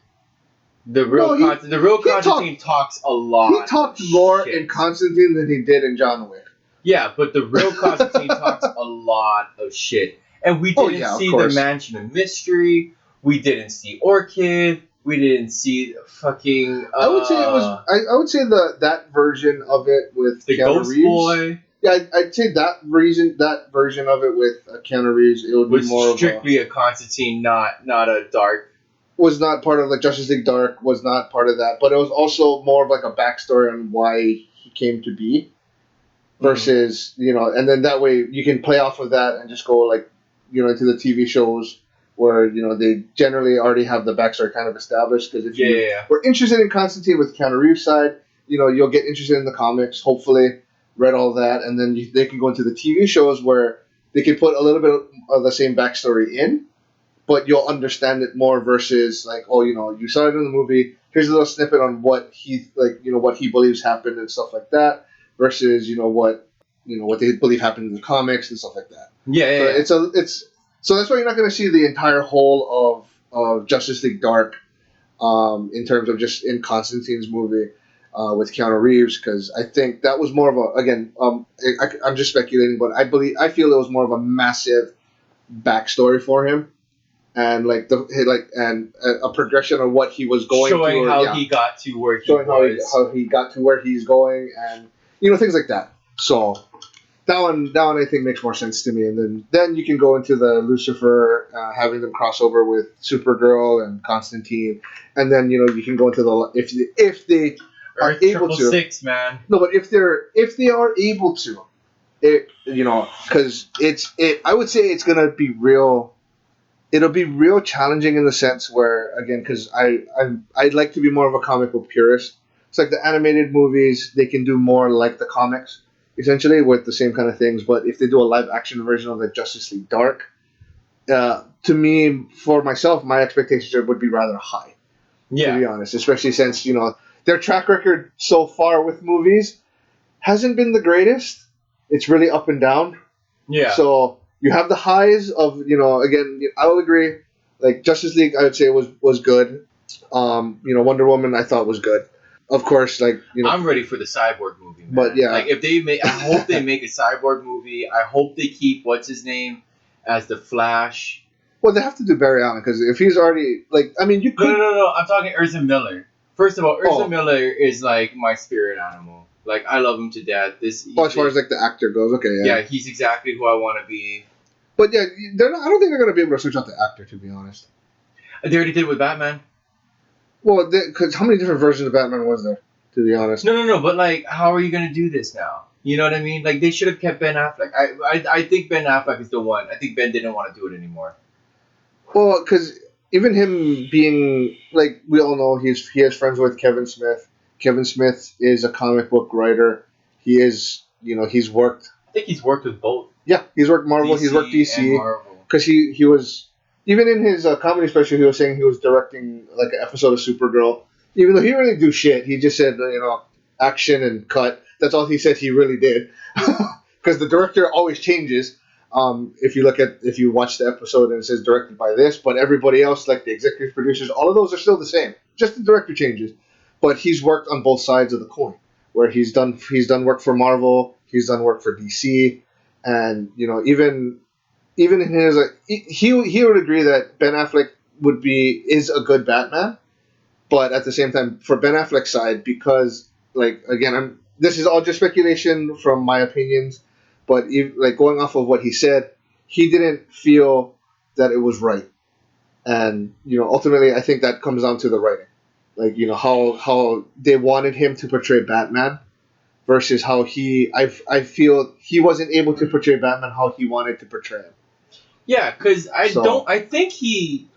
S1: The real Constantine talks a lot.
S2: He talked more in Constantine than he did in John Wick.
S1: Yeah, but the real Constantine talks a lot of shit. And we didn't see the Mansion of Mystery. We didn't see Orchid. We didn't see fucking.
S2: I would say it was. I would say that version of it with
S1: the
S2: Keanu
S1: Ghost
S2: Reeves.
S1: Boy.
S2: Yeah, I'd say that version of it with Keanu Reeves. It would be more
S1: strictly a Constantine, not a Dark.
S2: Was not part of like Justice League Dark. Was not part of that, but it was also more of like a backstory on why he came to be. Versus, and then that way you can play off of that and just go like, into the TV shows where, they generally already have the backstory kind of established. Because if you were interested in Constantine with Keanu Reeves' side, you'll get interested in the comics, hopefully, read all that, and then they can go into the TV shows where they can put a little bit of the same backstory in, but you'll understand it more versus like, you saw it in the movie, here's a little snippet on what he, what he believes happened and stuff like that. Versus what they believe happened in the comics and stuff like that. So that's why you're not going to see the entire whole of Justice League Dark in terms of just in Constantine's movie with Keanu Reeves because I think that was more of I'm just speculating, but I feel it was more of a massive backstory for him and and a progression of what he was going
S1: showing
S2: through,
S1: how he got to where he was,
S2: how he got to where he's going and. Things like that. So that one I think makes more sense to me. And then you can go into the Lucifer, having them cross over with Supergirl and Constantine, and then you can go into the if they are able to.
S1: 6, man.
S2: No, but if they are able to, because I would say it's gonna be real. It'll be real challenging in the sense where again, because I'd like to be more of a comic book purist. It's like the animated movies, they can do more like the comics, essentially, with the same kind of things. But if they do a live action version of the Justice League Dark, to me, for myself, my expectations would be rather high. Yeah. To be honest, especially since, their track record so far with movies hasn't been the greatest. It's really up and down. Yeah. So you have the highs of, again, I will agree. Like Justice League, I would say was good. Wonder Woman I thought was good. Of course,
S1: I'm ready for the Cyborg movie, man.
S2: But yeah.
S1: Like if they make, I hope they make a Cyborg movie. I hope they keep what's his name as the Flash.
S2: Well, they have to do Barry Allen because if he's already you could.
S1: No. I'm talking Ezra Miller. First of all, Ezra Miller is like my spirit animal. Like I love him to death.
S2: As far as like the actor goes, okay, yeah.
S1: Yeah, he's exactly who I want to be.
S2: But yeah, they're not. I don't think they're gonna be able to switch out the actor, to be honest.
S1: They already did with Batman.
S2: Well, because how many different versions of Batman was there? To be honest.
S1: No. But like, how are you gonna do this now? You know what I mean? Like they should have kept Ben Affleck. I think Ben Affleck is the one. I think Ben didn't want to do it anymore.
S2: Well, because even him being like we all know he has friends with Kevin Smith. Kevin Smith is a comic book writer. He is he's worked.
S1: I think he's worked with both.
S2: Yeah, he's worked Marvel.
S1: DC
S2: he's worked DC. Because he was even in his comedy special. He was saying he was directing like an episode of Supergirl. Even though he didn't really do shit, he just said action and cut. That's all he said he really did. Because the director always changes. If you watch the episode and it says directed by this, but everybody else, like the executive producers, all of those are still the same. Just the director changes. But he's worked on both sides of the coin, where he's done work for Marvel, he's done work for DC, and even in his he would agree that Ben Affleck is a good Batman, but at the same time for Ben Affleck's side, because this is all just speculation from my opinions. But going off of what he said, he didn't feel that it was right, and ultimately I think that comes down to the writing, how they wanted him to portray Batman, versus how I feel he wasn't able to portray Batman how he wanted to portray him.
S1: Yeah, because I think he's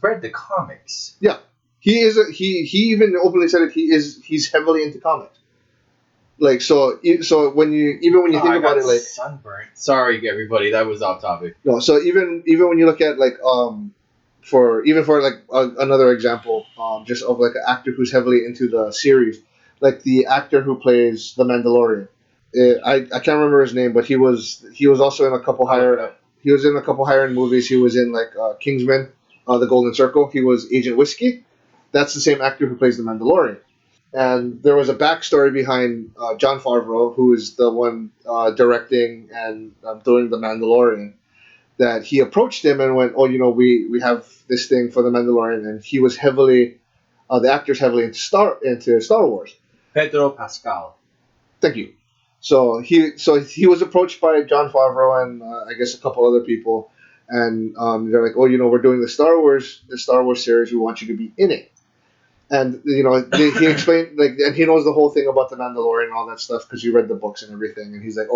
S1: read the comics.
S2: Yeah, he is. He even openly said it. He's heavily into comics. So when you think about it,
S1: sunburnt. Sorry, everybody, that was off topic.
S2: No, so even when you look at for another example, just of like an actor who's heavily into the series, like the actor who plays the Mandalorian, I can't remember his name, but he was also in a couple higher end movies. He was in Kingsman, The Golden Circle. He was Agent Whiskey. That's the same actor who plays the Mandalorian. And there was a backstory behind Jon Favreau, who is the one directing and doing The Mandalorian, that he approached him and went, we have this thing for The Mandalorian, and he was the actor's heavily into Star Wars.
S1: Pedro Pascal.
S2: Thank you. So he was approached by Jon Favreau and I guess a couple other people, and they're like, we're doing the Star Wars series. We want you to be in it. And he explained and he knows the whole thing about the Mandalorian and all that stuff because he read the books and everything. And he's like,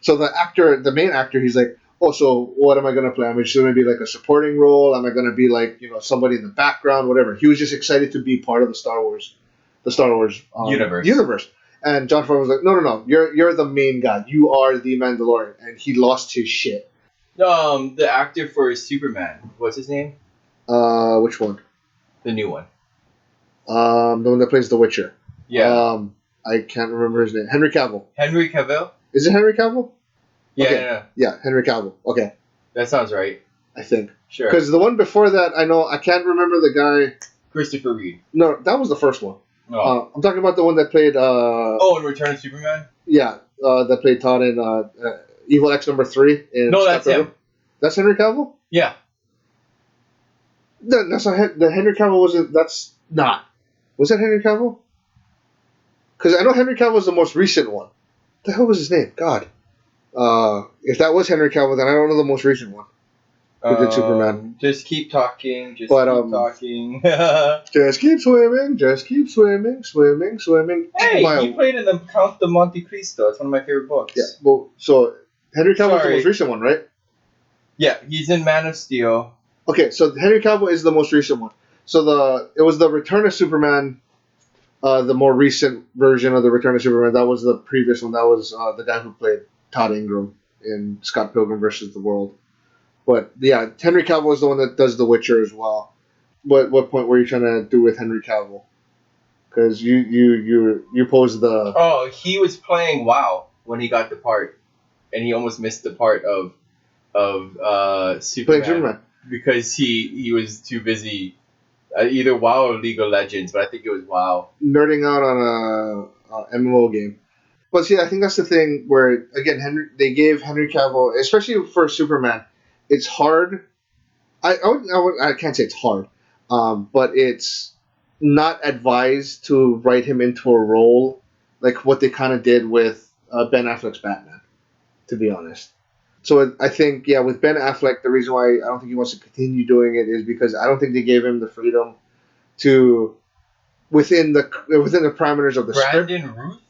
S2: so the main actor, he's like, so what am I gonna play? Am I just gonna be like a supporting role? Am I gonna be somebody in the background? Whatever. He was just excited to be part of the Star Wars universe. And Jon Favreau was like, no, you're the main guy. You are the Mandalorian, and he lost his shit.
S1: The actor for Superman, what's his name?
S2: Which one?
S1: The new one.
S2: The one that plays The Witcher.
S1: Yeah.
S2: I can't remember his name. Henry Cavill.
S1: Henry Cavill?
S2: Is it Henry Cavill?
S1: Yeah,
S2: okay. Yeah, Henry Cavill. Okay.
S1: That sounds right.
S2: I think.
S1: Sure.
S2: Because the one before that, I can't remember the guy.
S1: Christopher Reeve.
S2: No, that was the first one.
S1: Oh.
S2: I'm talking about the one that played.
S1: In Return of Superman?
S2: Yeah, that played Todd in Evil X #3.
S1: No, that's him.
S2: That's Henry Cavill?
S1: Yeah.
S2: No, that's not. The Henry Cavill wasn't. That's not. Was that Henry Cavill? Because I know Henry Cavill was the most recent one. What the hell was his name? God. If that was Henry Cavill, then I don't know the most recent one. Who did Superman?
S1: Just keep talking. Keep talking.
S2: Just keep swimming. Just keep swimming. Swimming.
S1: Hey, he played in the Count de Monte Cristo. It's one of my favorite books.
S2: Yeah. Well, so Henry Cavill is the most recent one, right?
S1: Yeah, he's in Man of Steel.
S2: Okay, so Henry Cavill is the most recent one. So it was the Return of Superman, the more recent version of the Return of Superman. That was the previous one. That was the guy who played Todd Ingram in Scott Pilgrim vs. the World. But yeah, Henry Cavill is the one that does The Witcher as well. What point were you trying to do with Henry Cavill? Because you posed the.
S1: Oh, he was playing WoW when he got the part, and he almost missed the part of Superman.
S2: Playing Superman.
S1: Because he was too busy Either WoW or League of Legends, but I think it was WoW.
S2: Nerding out on a MMO game. But see, I think that's the thing where again, they gave Henry Cavill, especially for Superman, it's hard. I can't say it's hard, but it's not advised to write him into a role like what they kind of did with Ben Affleck's Batman. To be honest, so I think yeah, with Ben Affleck, the reason why I don't think he wants to continue doing it is because I don't think they gave him the freedom to within the parameters of the script.
S1: Brandon Ruth?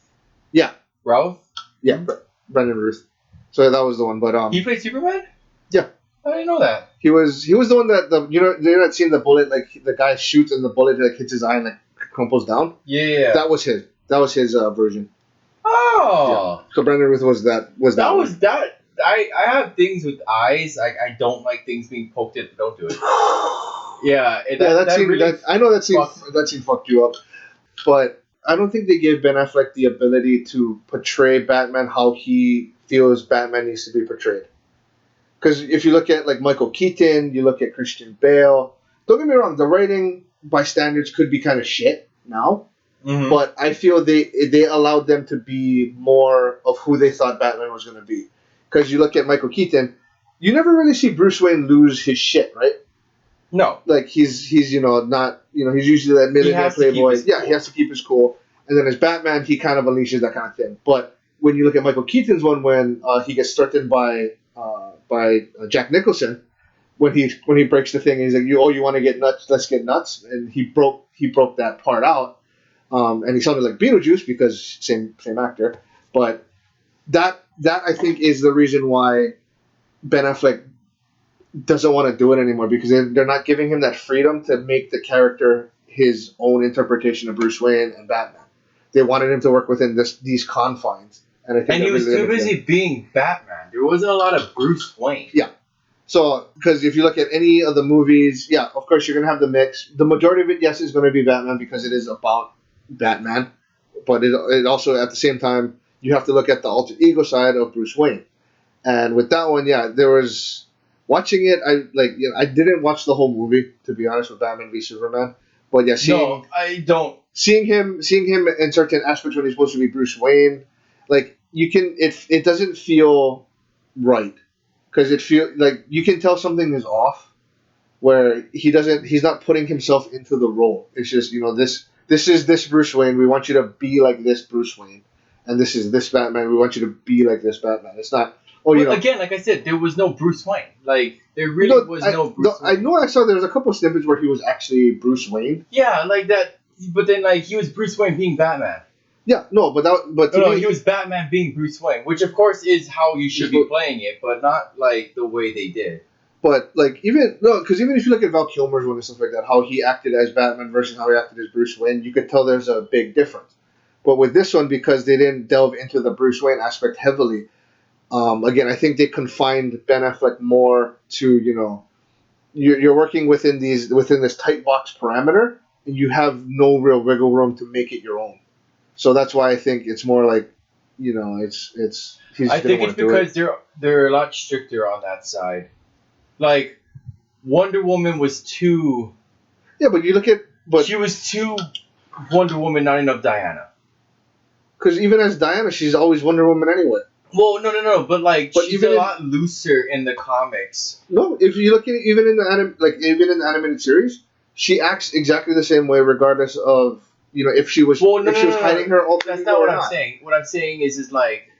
S2: Yeah.
S1: Ralph?
S2: Yeah, Brandon Ruth. So that was the one, but
S1: he played Superman?
S2: Yeah.
S1: I didn't know that.
S2: He was the one that you're not seeing the bullet, like the guy shoots and the bullet like hits his eye and like crumples down.
S1: Yeah.
S2: That was his version.
S1: Oh.
S2: Yeah. So Brandon Ruth was that.
S1: I have things with eyes. I don't like things being poked at. Don't do it. Yeah.
S2: I know that scene fucked you up, but I don't think they gave Ben Affleck the ability to portray Batman how he feels Batman needs to be portrayed. Because if you look at like Michael Keaton, you look at Christian Bale. Don't get me wrong, the writing by standards could be kind of shit now, but I feel they allowed them to be more of who they thought Batman was going to be. Because you look at Michael Keaton, you never really see Bruce Wayne lose his shit, right?
S1: No.
S2: Like he's not he's usually that millionaire playboy. Yeah, he has to keep his cool. And then as Batman, he kind of unleashes that kind of thing. But when you look at Michael Keaton's one, when he gets threatened by Jack Nicholson, when he breaks the thing, he's like, you want to get nuts? Let's get nuts. And he broke that part out, and he sounded like Beetlejuice because same actor. But that I think is the reason why Ben Affleck doesn't want to do it anymore, because they're not giving him that freedom to make the character his own interpretation of Bruce Wayne and Batman. They wanted him to work within these confines. And
S1: he was too busy being Batman. There wasn't a lot of Bruce Wayne.
S2: Yeah. So, because if you look at any of the movies, yeah, of course you're going to have the mix. The majority of it, yes, is going to be Batman because it is about Batman. But it also, at the same time, you have to look at the alter ego side of Bruce Wayne. And with that one, yeah, there was... Watching it, I didn't watch the whole movie, to be honest, with Batman v Superman. But yeah, seeing him in certain aspects when he's supposed to be Bruce Wayne, like it doesn't feel right, because it feel like you can tell something is off, where he's not putting himself into the role. It's just this is this Bruce Wayne. We want you to be like this Bruce Wayne, and this is this Batman. We want you to be like this Batman. It's not.
S1: Again, like I said, there was no Bruce Wayne. Like there really was no Bruce Wayne.
S2: I know I saw there was a couple of snippets where he was actually Bruce Wayne.
S1: Yeah, like that. But then, like, he was Bruce Wayne being Batman.
S2: Yeah, no,
S1: he was Batman being Bruce Wayne, which of course is how you should be playing it, but not like the way they did.
S2: But like because even if you look at Val Kilmer's one and stuff like that, how he acted as Batman versus how he acted as Bruce Wayne, you could tell there's a big difference. But with this one, because they didn't delve into the Bruce Wayne aspect heavily. Again, I think they confined Ben Affleck more to you're working within this tight box parameter, and you have no real wiggle room to make it your own. So that's why I think it's more like it's.
S1: I think it's because they're a lot stricter on that side. Like Wonder Woman was too.
S2: Yeah, but you look at
S1: she was too Wonder Woman, not enough Diana.
S2: Because even as Diana, she's always Wonder Woman anyway.
S1: Well, no, but she's a lot looser in the comics.
S2: No, if you look at it, even in the animated series, she acts exactly the same way, regardless of if she was hiding her alter ego.
S1: That's not what I'm saying. What I'm saying is like,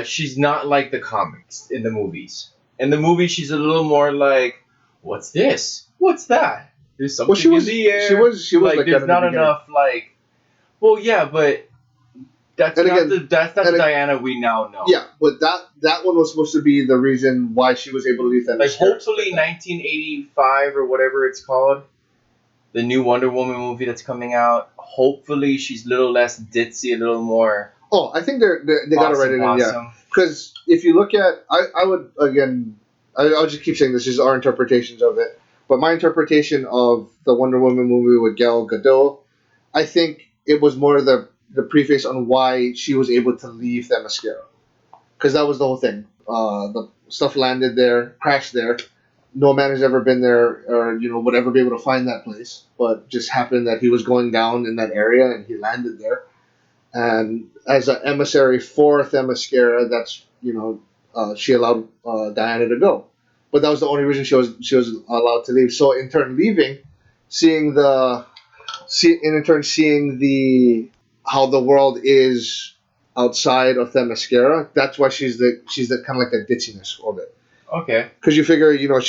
S1: she's not like the comics in the movies. In the movie, she's a little more like, what's this? What's that? There's something in the air.
S2: She was like
S1: there's not enough like. Well, yeah, but. That's not the Diana we now know.
S2: Yeah, but that one was supposed to be the reason why she was able to leave that.
S1: Like hopefully 1985 or whatever it's called, the new Wonder Woman movie that's coming out. Hopefully she's a little less ditzy, a little more.
S2: Oh, I think they got to write it in, yeah. Because if you look at, I would again, I'll just keep saying this is our interpretations of it, but my interpretation of the Wonder Woman movie with Gal Gadot, I think it was more the preface on why she was able to leave Themyscira. Because that was the whole thing. The stuff landed there, crashed there, no man has ever been there or would ever be able to find that place, but just happened that he was going down in that area and he landed there. And as an emissary for Themyscira, that's she allowed Diana to go, but that was the only reason she was allowed to leave. So in turn, leaving, seeing the in turn seeing the how the world is outside of Themyscira, that's why she's the kind of like the ditziness of it.
S1: Okay.
S2: Because you figure, on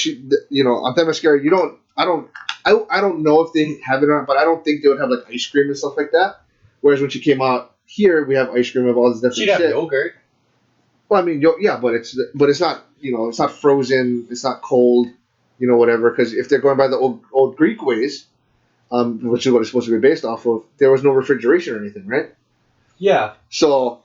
S2: Themyscira, I don't know if they have it or not, but I don't think they would have like ice cream and stuff like that. Whereas when she came out here, we have ice cream of all this different
S1: She'd have
S2: shit.
S1: yogurt.
S2: Well, I mean, yeah, but it's not it's not frozen, it's not cold, whatever. Because if they're going by the old Greek ways, which is what it's supposed to be based off of, there was no refrigeration or anything, right?
S1: Yeah.
S2: So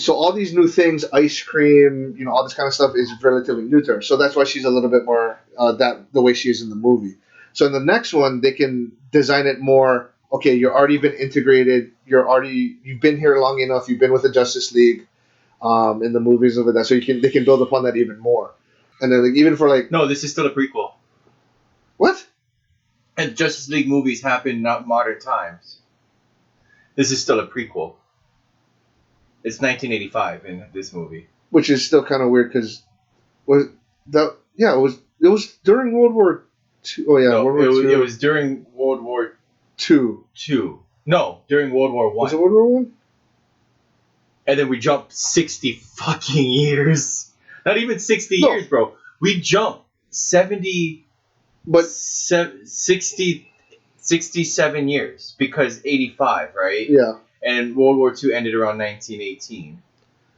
S2: all these new things, ice cream, all this kind of stuff is relatively new to her. So that's why she's a little bit more the way she is in the movie. So in the next one, they can design it more. Okay, you're already been integrated. You've been here long enough. You've been with the Justice League, in the movies and with that. So they can build upon that even more. And then even for
S1: No, this is still a prequel.
S2: What?
S1: And Justice League movies happen not modern times. This is still a prequel. It's 1985 in this movie.
S2: Which is still kind of weird because it was during World War II. Oh yeah,
S1: no,
S2: World War II.
S1: It was during World War
S2: II.
S1: No, during World War I.
S2: Was it World War One?
S1: And then we jumped 60 fucking years. Not even 60 years, bro. We jumped 70,
S2: but
S1: 60, 67 years because 85, right?
S2: Yeah.
S1: And World War II ended around 1918.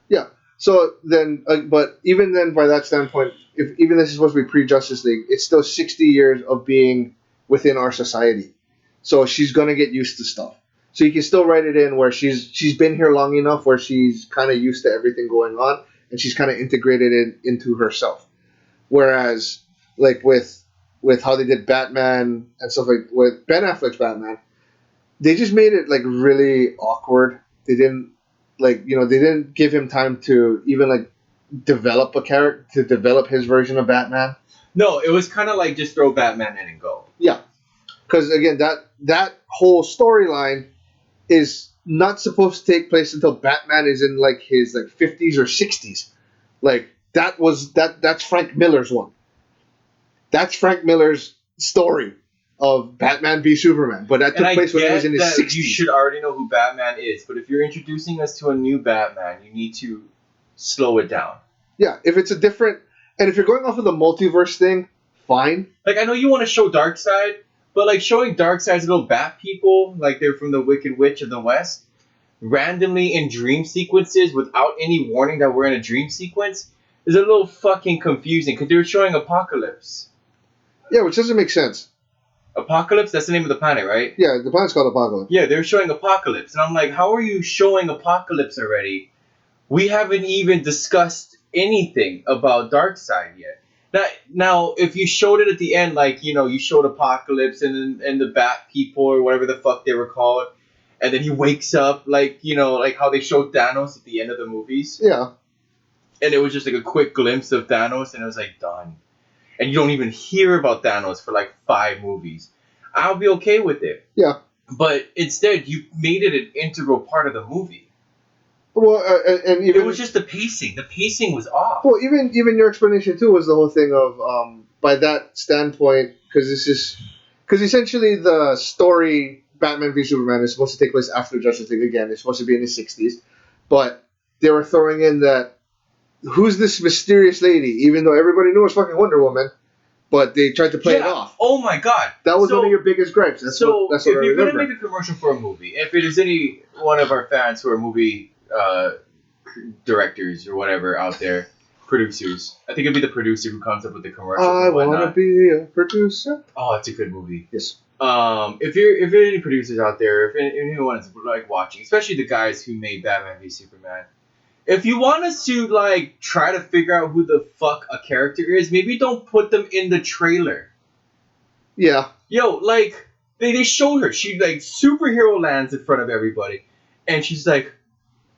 S2: Yeah. So then, but even then, by that standpoint, if even this is supposed to be pre-Justice League, it's still 60 years of being within our society. So she's gonna get used to stuff. So you can still write it in where she's been here long enough where she's kind of used to everything going on and she's kind of integrated it into herself. Whereas, like with how they did Batman and stuff like with Ben Affleck's Batman, they just made it like really awkward. They didn't they didn't give him time to even like develop a character, to develop his version of Batman.
S1: No, it was kind of like just throw Batman in and go.
S2: Yeah, because again, that whole storyline is not supposed to take place until Batman is in like his 50s or 60s. Like that's Frank Miller's one. That's Frank Miller's story of Batman v Superman, but that took place when he was in his 60s.
S1: You should already know who Batman is, but if you're introducing us to a new Batman, you need to slow it down.
S2: Yeah, if it's a different, and if you're going off of the multiverse thing, fine.
S1: Like I know you want to show Darkseid, but like showing Darkseid's little bat people, like they're from the Wicked Witch of the West, randomly in dream sequences without any warning that we're in a dream sequence is a little fucking confusing because they were showing Apocalypse.
S2: Yeah, which doesn't make sense.
S1: Apocalypse? That's the name of the planet, right?
S2: Yeah, the planet's called Apocalypse.
S1: Yeah, they're showing Apocalypse. And I'm like, how are you showing Apocalypse already? We haven't even discussed anything about Darkseid yet. Now, if you showed it at the end, like, you showed Apocalypse and the Bat people or whatever the fuck they were called, and then he wakes up, like, like how they showed Thanos at the end of the movies.
S2: Yeah.
S1: And it was just like a quick glimpse of Thanos, and it was like, done. And you don't even hear about Thanos for like 5 movies. I'll be okay with it.
S2: Yeah.
S1: But instead, you made it an integral part of the movie.
S2: Well, and even
S1: it was just the pacing. The pacing was off.
S2: Well, even your explanation too was the whole thing of by that standpoint, because essentially the story Batman v Superman is supposed to take place after Justice League again. It's supposed to be in the 60s, but they were throwing in that who's this mysterious lady, even though everybody knew it was fucking Wonder Woman. But they tried to play it off.
S1: Oh my god.
S2: That was one of your biggest gripes. That's what
S1: if you're going to make a commercial for a movie, if it is any one of our fans who are movie directors or whatever out there, producers, I think it'd be the producer who comes up with the commercial.
S2: I want to be a producer.
S1: Oh, it's a good movie.
S2: Yes.
S1: If you're any producers out there, if anyone's like watching, especially the guys who made Batman v Superman, if you want us to like try to figure out who the fuck a character is, maybe don't put them in the trailer.
S2: Yeah.
S1: Yo, like they showed her. She like superhero lands in front of everybody, and she's like,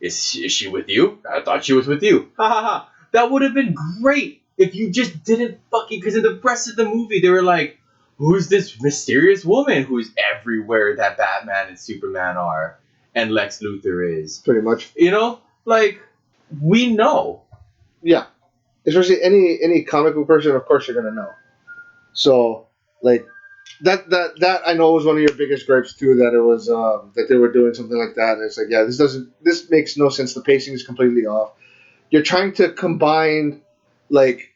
S1: "Is she with you? I thought she was with you." Ha ha ha. That would have been great if you just didn't fucking, because in the rest of the movie they were like, who's this mysterious woman who's everywhere that Batman and Superman are and Lex Luthor is?
S2: Pretty much.
S1: You know, like we know.
S2: Yeah, especially any comic book person, of course you're gonna know. So like that I know was one of your biggest gripes too. That it was that they were doing something like that, and it's like, yeah, this makes no sense. The pacing is completely off. You're trying to combine like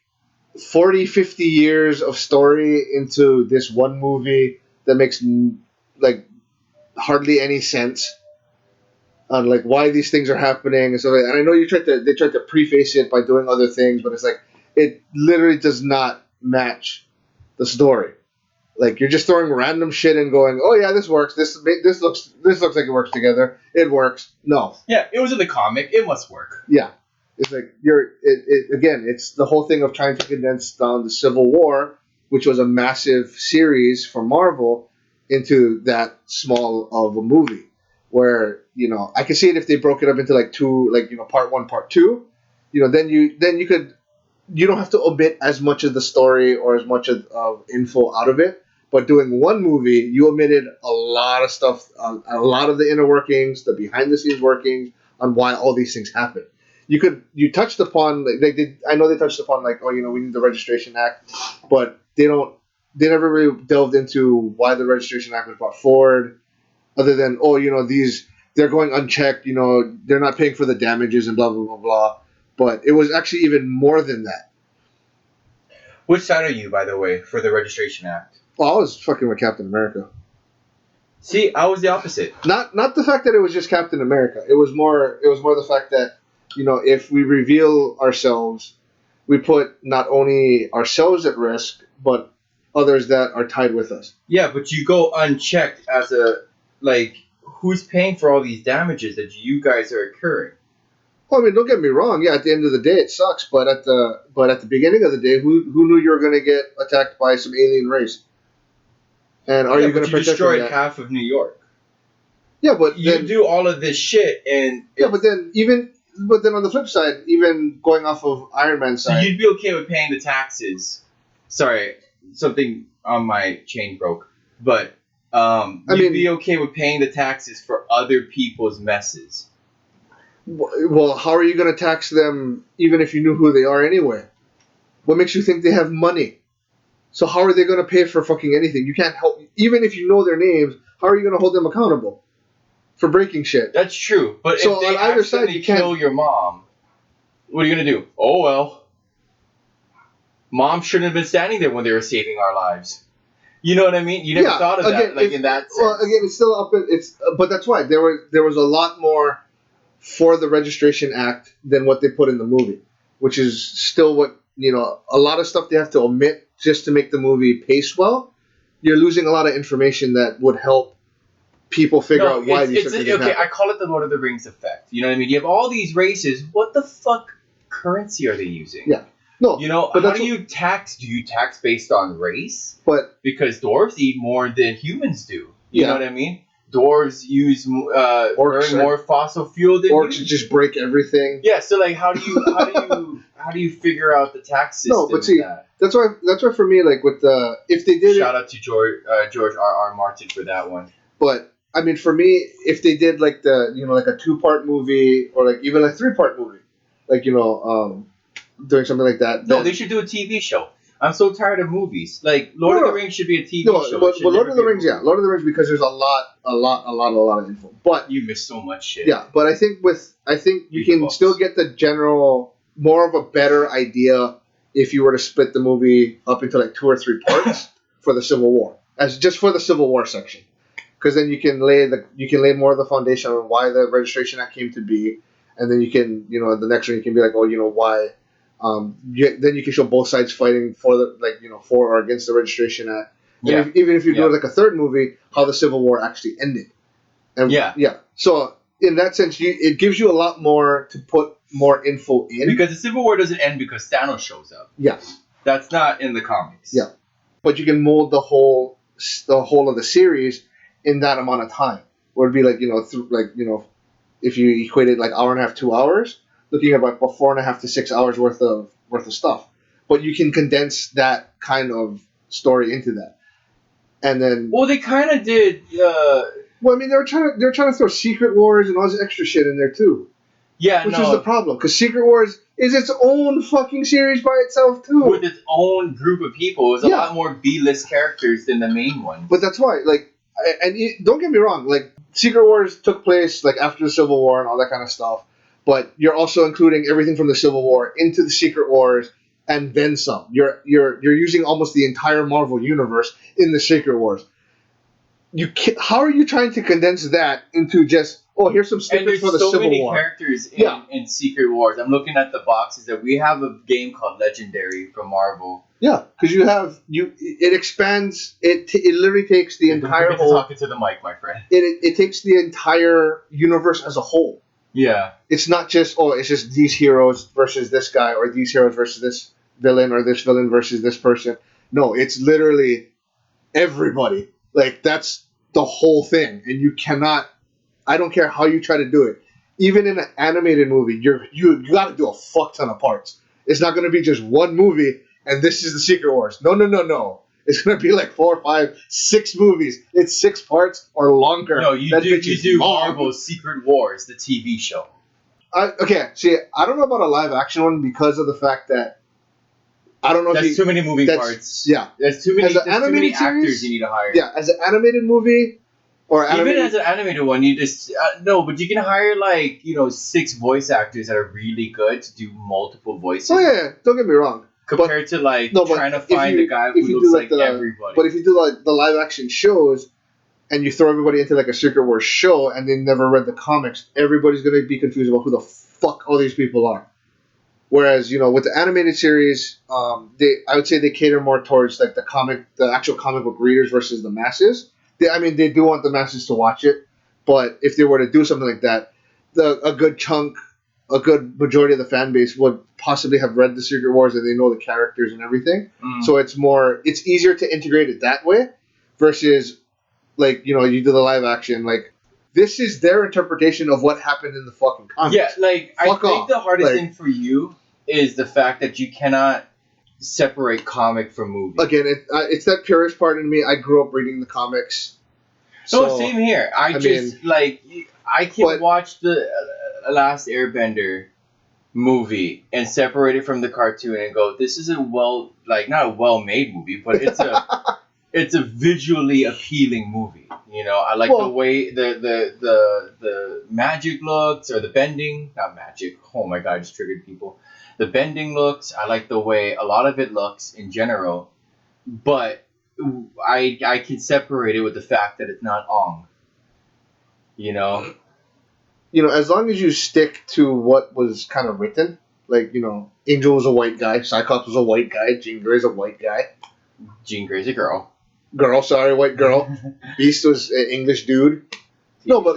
S2: 40, 50 years of story into this one movie that makes like hardly any sense on like why these things are happening and stuff. And I know they tried to preface it by doing other things, but it's like it literally does not match the story. Like you're just throwing random shit and going, oh yeah, this works. This looks like it works together. It works. No.
S1: Yeah, it was in the comic. It must work.
S2: Yeah. It's like again. It's the whole thing of trying to condense down the Civil War, which was a massive series for Marvel, into that small of a movie. Where I can see it if they broke it up into like two, like part one, part two. Then you could you don't have to omit as much of the story or as much of info out of it. But doing one movie, you omitted a lot of stuff, a lot of the inner workings, the behind the scenes workings on why all these things happen. You touched upon I know they touched upon like, oh, we need the Registration Act, but they never really delved into why the Registration Act was brought forward, other than, oh, they're going unchecked, they're not paying for the damages and blah blah blah blah. But it was actually even more than that.
S1: Which side are you, by the way, for the Registration Act?
S2: Well, I was fucking with Captain America.
S1: See, I was the opposite.
S2: Not the fact that it was just Captain America. It was more the fact that if we reveal ourselves, we put not only ourselves at risk, but others that are tied with us.
S1: Yeah, but you go unchecked as who's paying for all these damages that you guys are incurring?
S2: Well, I mean, don't get me wrong. Yeah, at the end of the day, it sucks. But at the beginning of the day, who knew you were going to get attacked by some alien race? And are you going to protect them?
S1: Destroyed half of New York.
S2: Yeah, but
S1: you do all of this shit, and
S2: but then on the flip side, even going off of Iron Man's side,
S1: so you'd be okay with paying the taxes. Sorry, something on my chain broke, but you'd be okay with paying the taxes for other people's messes.
S2: Well, how are you going to tax them even if you knew who they are anyway? What makes you think they have money? So how are they going to pay for fucking anything? You can't help, even if you know their names. How are you going to hold them accountable for breaking shit?
S1: That's true. But so if they on either side, you kill your mom, what are you going to do? Oh well, mom shouldn't have been standing there when they were saving our lives. You know what I mean? You never thought of that, in that sense. Well,
S2: again, it's still up. But that's why there was a lot more for the Registration Act than what they put in the movie, which is still what a lot of stuff they have to omit just to make the movie pace well. You're losing a lot of information that would help people figure out why these things happen.
S1: Okay, I call it the Lord of the Rings effect. You know what I mean? You have all these races. What the fuck currency are they using?
S2: Yeah. No.
S1: But how do you tax? Do you tax based on race?
S2: But
S1: because dwarves eat more than humans do. You know what I mean? Dwarves use burn more fossil fuel than
S2: orcs just break everything.
S1: Yeah, so like how do you figure out the tax system?
S2: No, but see, that's why for me, like with the if they did
S1: shout out to George R.R. Martin for that one.
S2: But I mean, for me, if they did like like a 2-part movie or like even a 3-part movie, like doing something like that.
S1: No, they should do a TV show. I'm so tired of movies. Like Lord of the Rings should be a TV show.
S2: But Lord of the Rings, Lord of the Rings, because there's a lot of info. But
S1: you miss so much shit.
S2: Yeah, but I think you can still get the general, more of a better idea if you were to split the movie up into like 2 or 3 parts for the Civil War, as just for the Civil War section, because then you can lay more of the foundation on why the Registration Act came to be, and then you can the next one you can be like, oh, why. Then you can show both sides fighting for for or against the Registration Act. And even if you do like a 3rd movie, how the Civil War actually ended. And so in that sense, it gives you a lot more to put more info in.
S1: Because the Civil War doesn't end because Thanos shows up.
S2: Yeah,
S1: that's not in the comics.
S2: Yeah, but you can mold the whole of the series in that amount of time. Where it'd be like if you equated like hour and a half, 2 hours. Looking at about 4.5 to 6 hours worth of stuff. but you can condense that kind of story into that. And then,
S1: Well, they kind of did.
S2: well, I mean, they're trying to throw Secret Wars and all this extra shit in there too,
S1: Yeah,
S2: which
S1: no.
S2: is the problem because Secret Wars is its own fucking series by itself too,
S1: With its own group of people. It was a
S2: Yeah.
S1: lot more B-list characters than the main ones.
S2: But that's why, like, don't get me wrong, like, Secret Wars took place like after the Civil War and all that kind of stuff. But you're also including everything from the Civil War into the Secret Wars and then some. You're using almost the entire Marvel universe in the Secret Wars. How are you trying to condense that into just here's some
S1: and
S2: snippets
S1: there's
S2: for the
S1: so
S2: Civil
S1: many
S2: War?
S1: characters
S2: Yeah.
S1: in Secret Wars. I'm looking at the boxes that we have a game called Legendary from Marvel.
S2: Yeah, because it expands. It literally takes the
S1: Don't
S2: entire
S1: forget to
S2: whole.
S1: talk into the mic, my friend.
S2: It takes the entire universe as a whole.
S1: Yeah.
S2: It's not just it's just these heroes versus this guy, or these heroes versus this villain, or this villain versus this person. No, it's literally everybody. Like, that's the whole thing, and you cannot. I don't care how you try to do it. Even in an animated movie, you got to do a fuck ton of parts. It's not going to be just one movie, and this is the Secret Wars. No. It's going to be like 4, 5, 6 movies. It's 6 parts or longer.
S1: No, you do Marvel's Secret Wars, the TV show.
S2: Okay, see, I don't know about a live action one because of the fact that I don't know
S1: That's too many moving parts.
S2: Yeah.
S1: There's too many,
S2: As an
S1: there's too many
S2: animated series,
S1: actors you need to hire.
S2: Yeah, as an animated movie or animated,
S1: Even as an animated one, you just no, but you can hire 6 voice actors that are really good to do multiple voices.
S2: Oh yeah, don't get me wrong.
S1: Compared to trying to find a guy who
S2: if you
S1: looks
S2: do,
S1: like everybody.
S2: But if you do like the live action shows, and you throw everybody into like a Secret Wars show, and they never read the comics, everybody's gonna be confused about who the fuck all these people are. Whereas with the animated series, I would say they cater more towards like the actual comic book readers versus the masses. They do want the masses to watch it, but if they were to do something like that, a good majority of the fan base would possibly have read the Secret Wars and they know the characters and everything. So it's easier to integrate it that way versus you do the live action, this is their interpretation of what happened in the fucking comics.
S1: Yeah, I think the hardest thing for you is the fact that you cannot separate comic from movie. Again,
S2: it's that purist part in me. I grew up reading the comics.
S1: No, same here. I can watch the Last Airbender movie and separate it from the cartoon and go, this is not a well-made movie, but it's a visually appealing movie. I like the way the magic looks, or the bending. Not magic. Oh my god, I just triggered people. The bending looks. I like the way a lot of it looks in general, but I can separate it with the fact that it's not Ong.
S2: As long as you stick to what was kind of written, Angel was a white guy, Cyclops was a white guy, Jean Grey's a white guy.
S1: Jean Grey's a girl.
S2: White girl. Beast was an English dude. No, but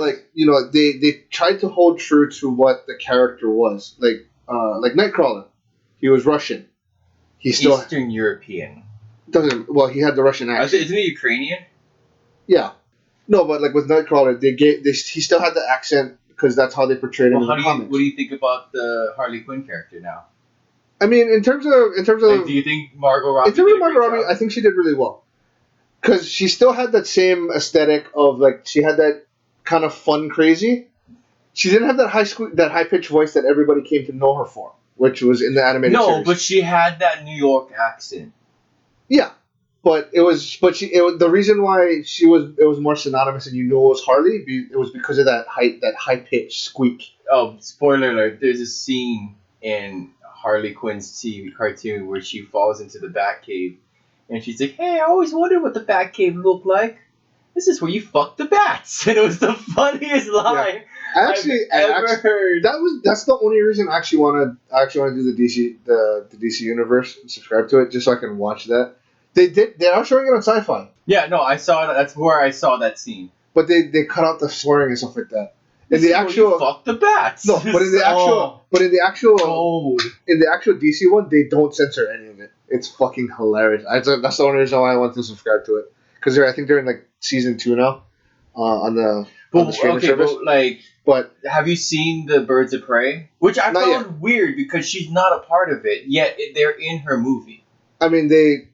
S2: they tried to hold true to what the character was. Like Nightcrawler, he was Russian. He's still
S1: Eastern European.
S2: He had the Russian accent.
S1: Isn't he Ukrainian?
S2: Yeah. No, but with Nightcrawler, he still had the accent because that's how they portrayed him in the comics.
S1: What do you think about the Harley Quinn character now?
S2: I mean, in terms of,
S1: do you think Margot Robbie?
S2: In terms of Margot Robbie, I think she did really well. Because she still had that same aesthetic of she had that kind of fun, crazy. She didn't have that high pitched voice that everybody came to know her for, which was in the animated series.
S1: No, but she had that New York accent.
S2: Yeah, but the reason why it was more synonymous and you knew it was Harley, it was because of that high pitched squeak.
S1: Oh, spoiler alert! There's a scene in Harley Quinn's TV cartoon where she falls into the Batcave. And she's like, hey, I always wondered what the Batcave looked like. This is where you fuck the bats. And it was the funniest line I've ever heard.
S2: That's the only reason I actually want to do the DC Universe and subscribe to it, just so I can watch that. They are showing it on Sci-Fi.
S1: Yeah, no, I saw it. That's where I saw that scene.
S2: But they cut out the swearing and stuff like that.
S1: In the actual fuck the bats.
S2: No, but in the actual DC one, they don't censor any of it. It's fucking hilarious. That's the only reason why I want to subscribe to it, because I think they're in season 2 now, on the streaming service.
S1: But
S2: But
S1: have you seen the Birds of Prey? Which I
S2: Not
S1: found weird because she's not a part of it, yet they're in her movie.
S2: I mean, they're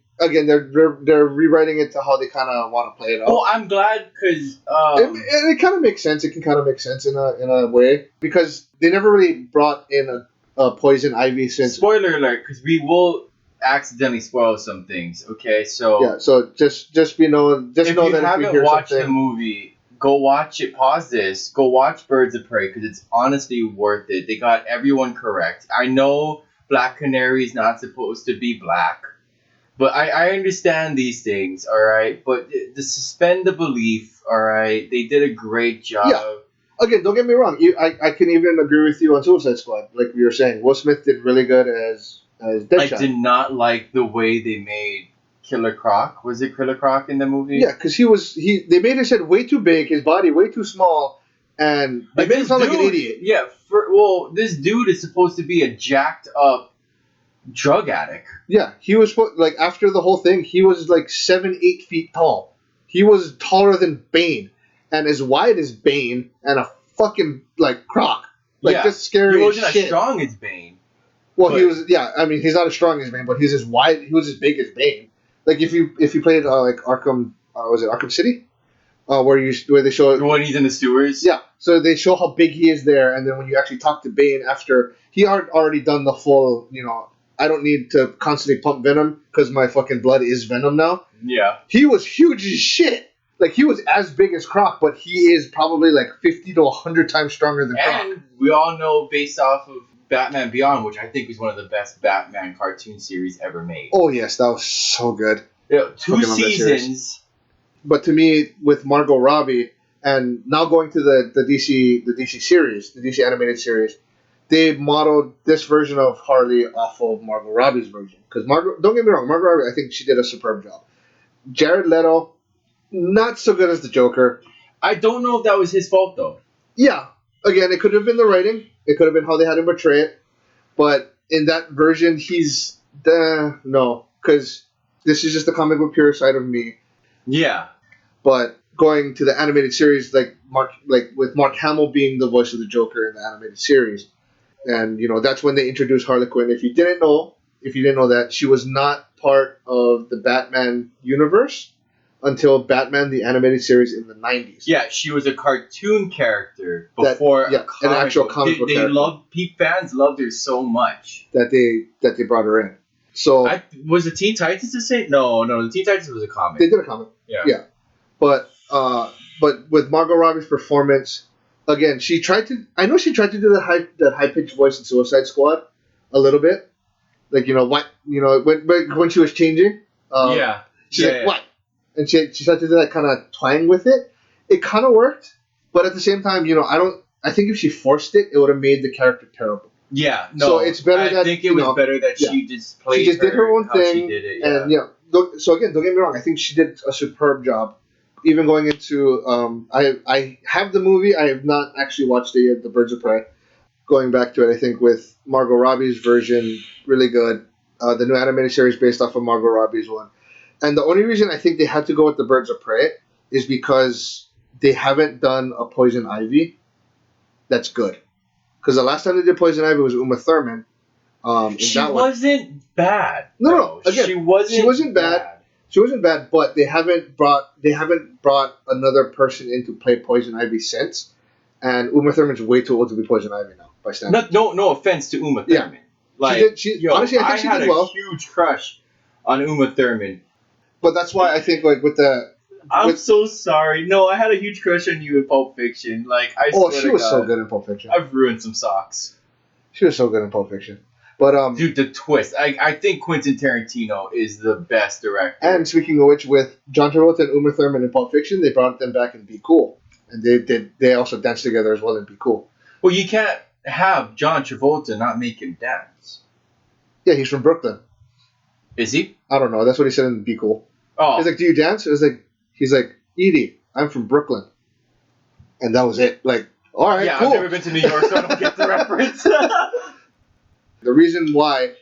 S2: rewriting it to how they kind of want to play it out.
S1: Oh, I'm glad because
S2: It kind of makes sense. It can kind of make sense in a way because they never really brought in a Poison Ivy since.
S1: spoiler alert, because we will accidentally spoil some things. Okay, so
S2: Yeah, so just know
S1: if
S2: that
S1: you
S2: if we
S1: haven't
S2: hear
S1: watched
S2: something,
S1: the movie, go watch it. Pause this. Go watch Birds of Prey because it's honestly worth it. They got everyone correct. I know Black Canary is not supposed to be black, but I understand these things. All right, but the suspend the belief. All right, they did a great job.
S2: Yeah. Again, don't get me wrong. I can even agree with you on Suicide Squad. Like we were saying, Will Smith did really good as
S1: I
S2: Deadshot.
S1: did not like the way they made Killer Croc. Was it Killer Croc in the movie?
S2: Yeah, because they made his head way too big, his body way too small, and they
S1: Like
S2: made him
S1: this
S2: sound like an
S1: dude-
S2: idiot.
S1: Yeah, this dude is supposed to be a jacked up drug addict.
S2: Yeah, he was like after the whole thing, he was like 7-8 feet tall. He was taller than Bane, and as wide as Bane, and a fucking like Croc, like
S1: Yeah,
S2: just scary
S1: He
S2: as
S1: wasn't as
S2: shit.
S1: strong as Bane.
S2: Well, he
S1: but-
S2: was. Yeah, I mean, he's not as strong as Bane, but he's as wide. He was as big as Bane. Like if you played like Arkham, was it Arkham City, where they show
S1: When he's in the sewers.
S2: Yeah, so they show how big he is there, and then when you actually talk to Bane after he had already done the full, I don't need to constantly pump venom because my fucking blood is venom now.
S1: Yeah.
S2: He was huge as shit. Like he was as big as Croc, but he is probably like 50 to 100 times stronger than Croc.
S1: And we all know based off of Batman Beyond, which I think was one of the best Batman cartoon series ever made.
S2: Oh yes, that was so good.
S1: Yeah, 2
S2: Fucking love that series.
S1: seasons.
S2: But to me, with Margot Robbie, and now going to the DC series, the DC animated series, they modeled this version of Harley off of Margot Robbie's version. Because don't get me wrong, Margot Robbie, I think she did a superb job. Jared Leto, not so good as the Joker.
S1: I don't know if that was his fault though.
S2: Yeah, again, it could have been the writing. It could have been how they had him portray it. But in that version, he's no, because this is just the comic book pure side of me.
S1: Yeah.
S2: But going to the animated series, like with Mark Hamill being the voice of the Joker in the animated series, and that's when they introduced Harley Quinn. If you didn't know that, she was not part of the Batman universe until Batman the animated series in the 90s.
S1: Yeah, she was a cartoon character before
S2: an actual comic book
S1: They
S2: character.
S1: fans loved her so much.
S2: that they brought her in. So
S1: Was the Teen Titans the same? No, the Teen Titans was a comic.
S2: they did a comic.
S1: Yeah.
S2: But with Margot Robbie's performance, again, I know she tried to do that high pitched voice in Suicide Squad a little bit, like when she was changing. She's like what, and she tried to do that kind of twang with it. It kind of worked, but at the same time, I think if she forced it, it would have made the character terrible.
S1: Yeah, no.
S2: So it's better
S1: I
S2: that,
S1: think it was better that she just played.
S2: She just did her own
S1: how
S2: thing,
S1: She did it,
S2: and so again, don't get me wrong. I think she did a superb job. Even going into, I have the movie. I have not actually watched it yet. The Birds of Prey. Going back to it, I think with Margot Robbie's version, really good. The new animated series based off of Margot Robbie's one, and the only reason I think they had to go with the Birds of Prey is because they haven't done a Poison Ivy. That's good. Because the last time they did Poison Ivy was Uma Thurman.
S1: She wasn't bad.
S2: No. Again,
S1: she wasn't
S2: bad. She wasn't bad, but they haven't brought another person in to play Poison Ivy since, and Uma Thurman's way too old to be Poison Ivy now by standards.
S1: No offense to Uma Thurman.
S2: Honestly, I think she did well.
S1: I had a huge crush on Uma Thurman.
S2: But that's why I think
S1: I'm so sorry. No, I had a huge crush on you in Pulp Fiction.
S2: She was so good in Pulp Fiction.
S1: I've ruined some socks.
S2: She was so good in Pulp Fiction. But
S1: dude, the twist. I think Quentin Tarantino is the best director.
S2: And speaking of which, with John Travolta and Uma Thurman in Pulp Fiction, they brought them back in Be Cool, and they also danced together as well in Be Cool.
S1: Well, you can't have John Travolta not make him dance.
S2: Yeah, he's from Brooklyn.
S1: Is he?
S2: I don't know. That's what he said in Be Cool.
S1: Oh,
S2: He's like, "Do you dance?" He's like, "Edie, I'm from Brooklyn," and that was it. Like, all right,
S1: yeah,
S2: cool.
S1: I've never been to New York, so I don't get the reference.
S2: The reason why,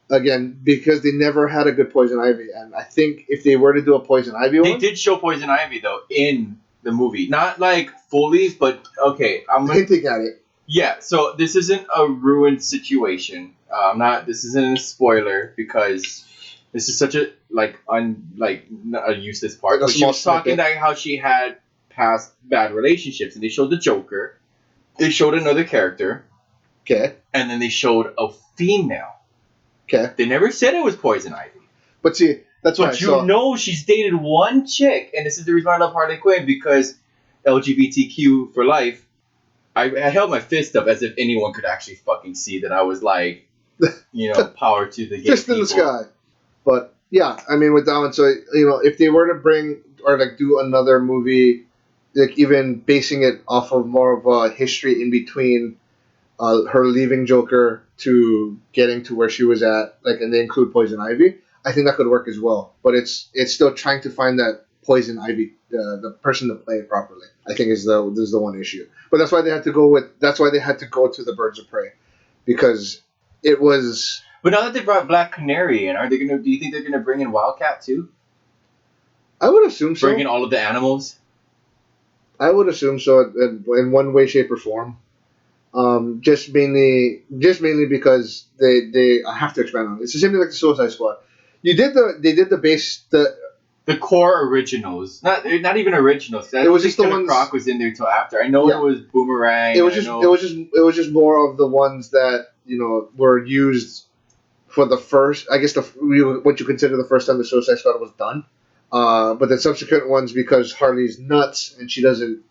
S2: again, because they never had a good Poison Ivy, and I think if they were to do a Poison Ivy
S1: They
S2: one,
S1: did show Poison Ivy though in the movie, not like fully, but okay.
S2: Hinting at it.
S1: Yeah. So this isn't a ruined situation. I'm not. This isn't a spoiler because this is such a a useless part.
S2: Like a
S1: But she
S2: small
S1: was talking
S2: snippet.
S1: like how she had past bad relationships, and they showed the Joker. They showed another character,
S2: Okay.
S1: and then they showed a female.
S2: Okay.
S1: They never said it was Poison Ivy.
S2: But see, that's
S1: But
S2: right.
S1: you
S2: So
S1: know she's dated one chick, and this is the reason why I love Harley Quinn, because LGBTQ for life. I held my fist up as if anyone could actually fucking see that I was like, power to the gay
S2: fist
S1: people.
S2: in the sky. But yeah, I mean with that one, so if they were to bring or like do another movie, like even basing it off of more of a history in between her leaving Joker to getting to where she was at, like, and they include Poison Ivy, I think that could work as well. But it's still trying to find that Poison Ivy, the person to play it properly. I think is the one issue. But that's why they had to go to the Birds of Prey, because it was.
S1: But now that they brought Black Canary in, do you think they're gonna bring in Wildcat too?
S2: I would assume so.
S1: Bring in all of the animals?
S2: I would assume so in one way, shape, or form. Just mainly because they I have to expand on it. It's the same thing like the Suicide Squad. They did the base
S1: The core originals, not even originals.
S2: It was just the
S1: Killer
S2: ones-
S1: Croc was in there till after. I know
S2: Yeah.
S1: it was Boomerang.
S2: it was just more of the ones that were used for the first, I guess what you consider the first time the Suicide Squad was done. But the subsequent ones, because Harley's nuts and she doesn't,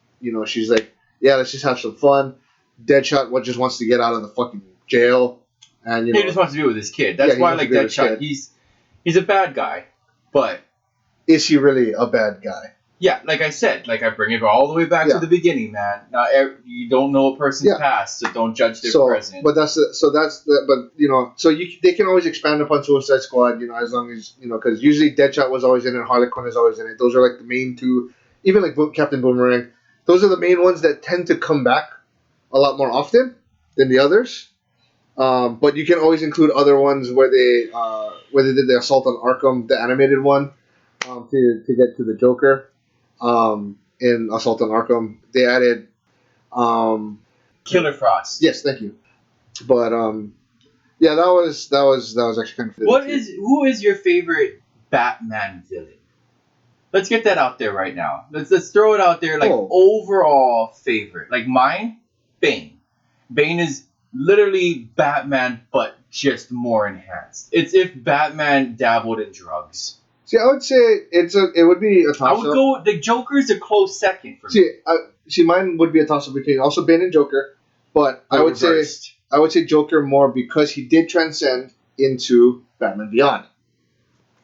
S2: she's like, yeah, let's just have some fun. Deadshot just wants to get out of the fucking jail, and
S1: He just wants to be with his kid.
S2: Yeah,
S1: That's
S2: he
S1: why I
S2: wants
S1: like
S2: to be with his
S1: Deadshot.
S2: kid.
S1: He's a bad guy, but
S2: is he really a bad guy?
S1: yeah, like I said, I bring it all the way back
S2: Yeah.
S1: to the beginning, man. You don't know a person's
S2: Yeah.
S1: past, so don't judge their
S2: So,
S1: present.
S2: but they can always expand upon Suicide Squad, as long as because usually Deadshot was always in it, Harley Quinn is always in it. Those are like the main two, even like Captain Boomerang. Those are the main ones that tend to come back a lot more often than the others. But you can always include other ones where they did the Assault on Arkham, the animated one, to get to the Joker. In Assault on Arkham, they added.
S1: Killer Frost.
S2: Yes, thank you. But yeah, that was actually kind of.
S1: Who is your favorite Batman villain? Let's get that out there right now. Let's throw it out there, overall favorite. Like mine, Bane. Bane is literally Batman, but just more enhanced. It's if Batman dabbled in drugs.
S2: See, I would say it would be a toss-up.
S1: I would go. The Joker's a close second for me.
S2: See, mine would be a toss-up between also Bane and Joker, but I would say Joker more because he did transcend into Batman Beyond.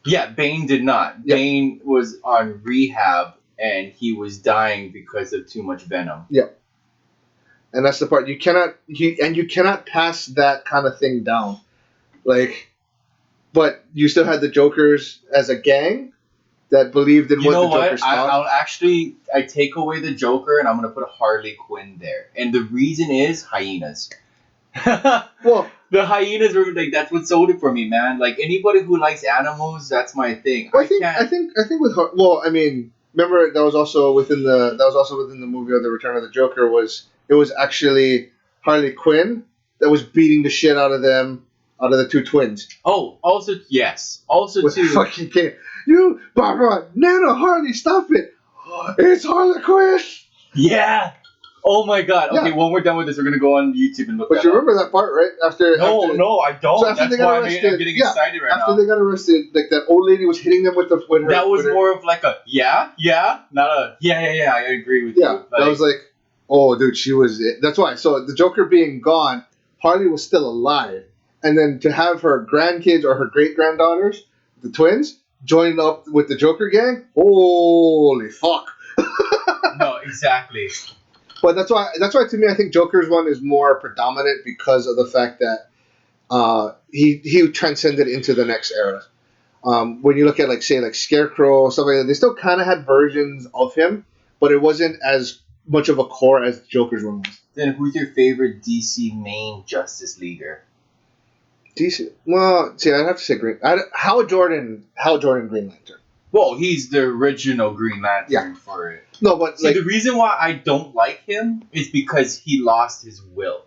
S1: Yeah, Bane did not.
S2: Yeah.
S1: Bane was on rehab and he was dying because of too much venom.
S2: Yeah. And that's the part you cannot pass that kind of thing down. But you still had the Jokers as a gang that believed in what the Jokers thought.
S1: I take away the Joker and I'm going to put Harley Quinn there. And the reason is hyenas.
S2: Well,
S1: the hyenas were that's what sold it for me, man. Like anybody who likes animals, that's my thing.
S2: I think with remember that was also within the movie of the Return of the Joker it was actually Harley Quinn that was beating the shit out of the two twins.
S1: Oh, also yes, also
S2: with
S1: too.
S2: Fucking kid, you Barbara, Nana, Harley, stop it! It's Harley Quinn.
S1: Yeah. Oh my God. Okay, when we're done with this, we're gonna go on YouTube and look.
S2: But you remember that part, right?
S1: No, I don't.
S2: So after
S1: That's
S2: they got
S1: why
S2: arrested,
S1: I'm getting excited right now.
S2: After they got arrested, like that old lady was hitting them with her.
S1: That was more of like a yeah, not a yeah. I agree with you.
S2: Yeah, that was like, oh, dude, she was. That's why. So the Joker being gone, Harley was still alive, and then to have her grandkids or her great granddaughters, the twins, join up with the Joker gang, holy fuck.
S1: No, exactly.
S2: But that's why to me I think Joker's one is more predominant because of the fact that he transcended into the next era. When you look at like Scarecrow, stuff like that, they still kind of had versions of him, but it wasn't as much of a core as Joker's one was.
S1: Then who's your favorite DC main Justice Leaguer?
S2: DC, well, see, I'd have to say Hal Jordan, Green Lantern.
S1: Well, he's the original Green Lantern for it.
S2: No, but
S1: See, the reason why I don't like him is because he lost his will.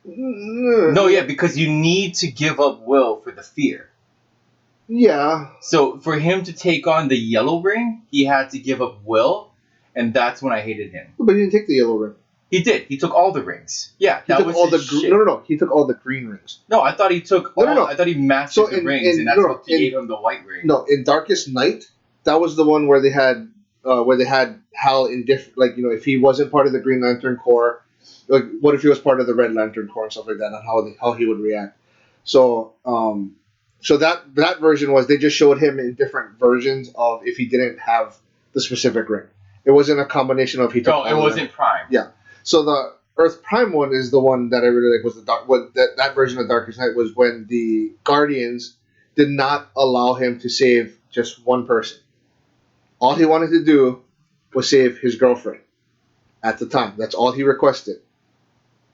S1: No, yeah, because you need to give up will for the fear.
S2: Yeah.
S1: So for him to take on the yellow ring, he had to give up will, and that's when I hated him.
S2: But he didn't take the yellow ring.
S1: He did. He took all the rings. Yeah,
S2: He
S1: that
S2: took
S1: was
S2: all
S1: his shit.
S2: No. He took all the green rings.
S1: No, I thought he took all. I thought he mastered the rings, and that's what gave him the white ring.
S2: No, in Darkest Night, that was the one where they had Hal in different, like, if he wasn't part of the Green Lantern Corps, like, what if he was part of the Red Lantern Corps and stuff like that, and how he would react. So so that version was, they just showed him in different versions of if he didn't have the specific ring. It wasn't a combination of he took.
S1: No, it wasn't Prime.
S2: Yeah. So the Earth Prime one is the one that I really like. Was that version of Darkest Night was when the Guardians did not allow him to save just one person. All he wanted to do was save his girlfriend at the time. That's all he requested.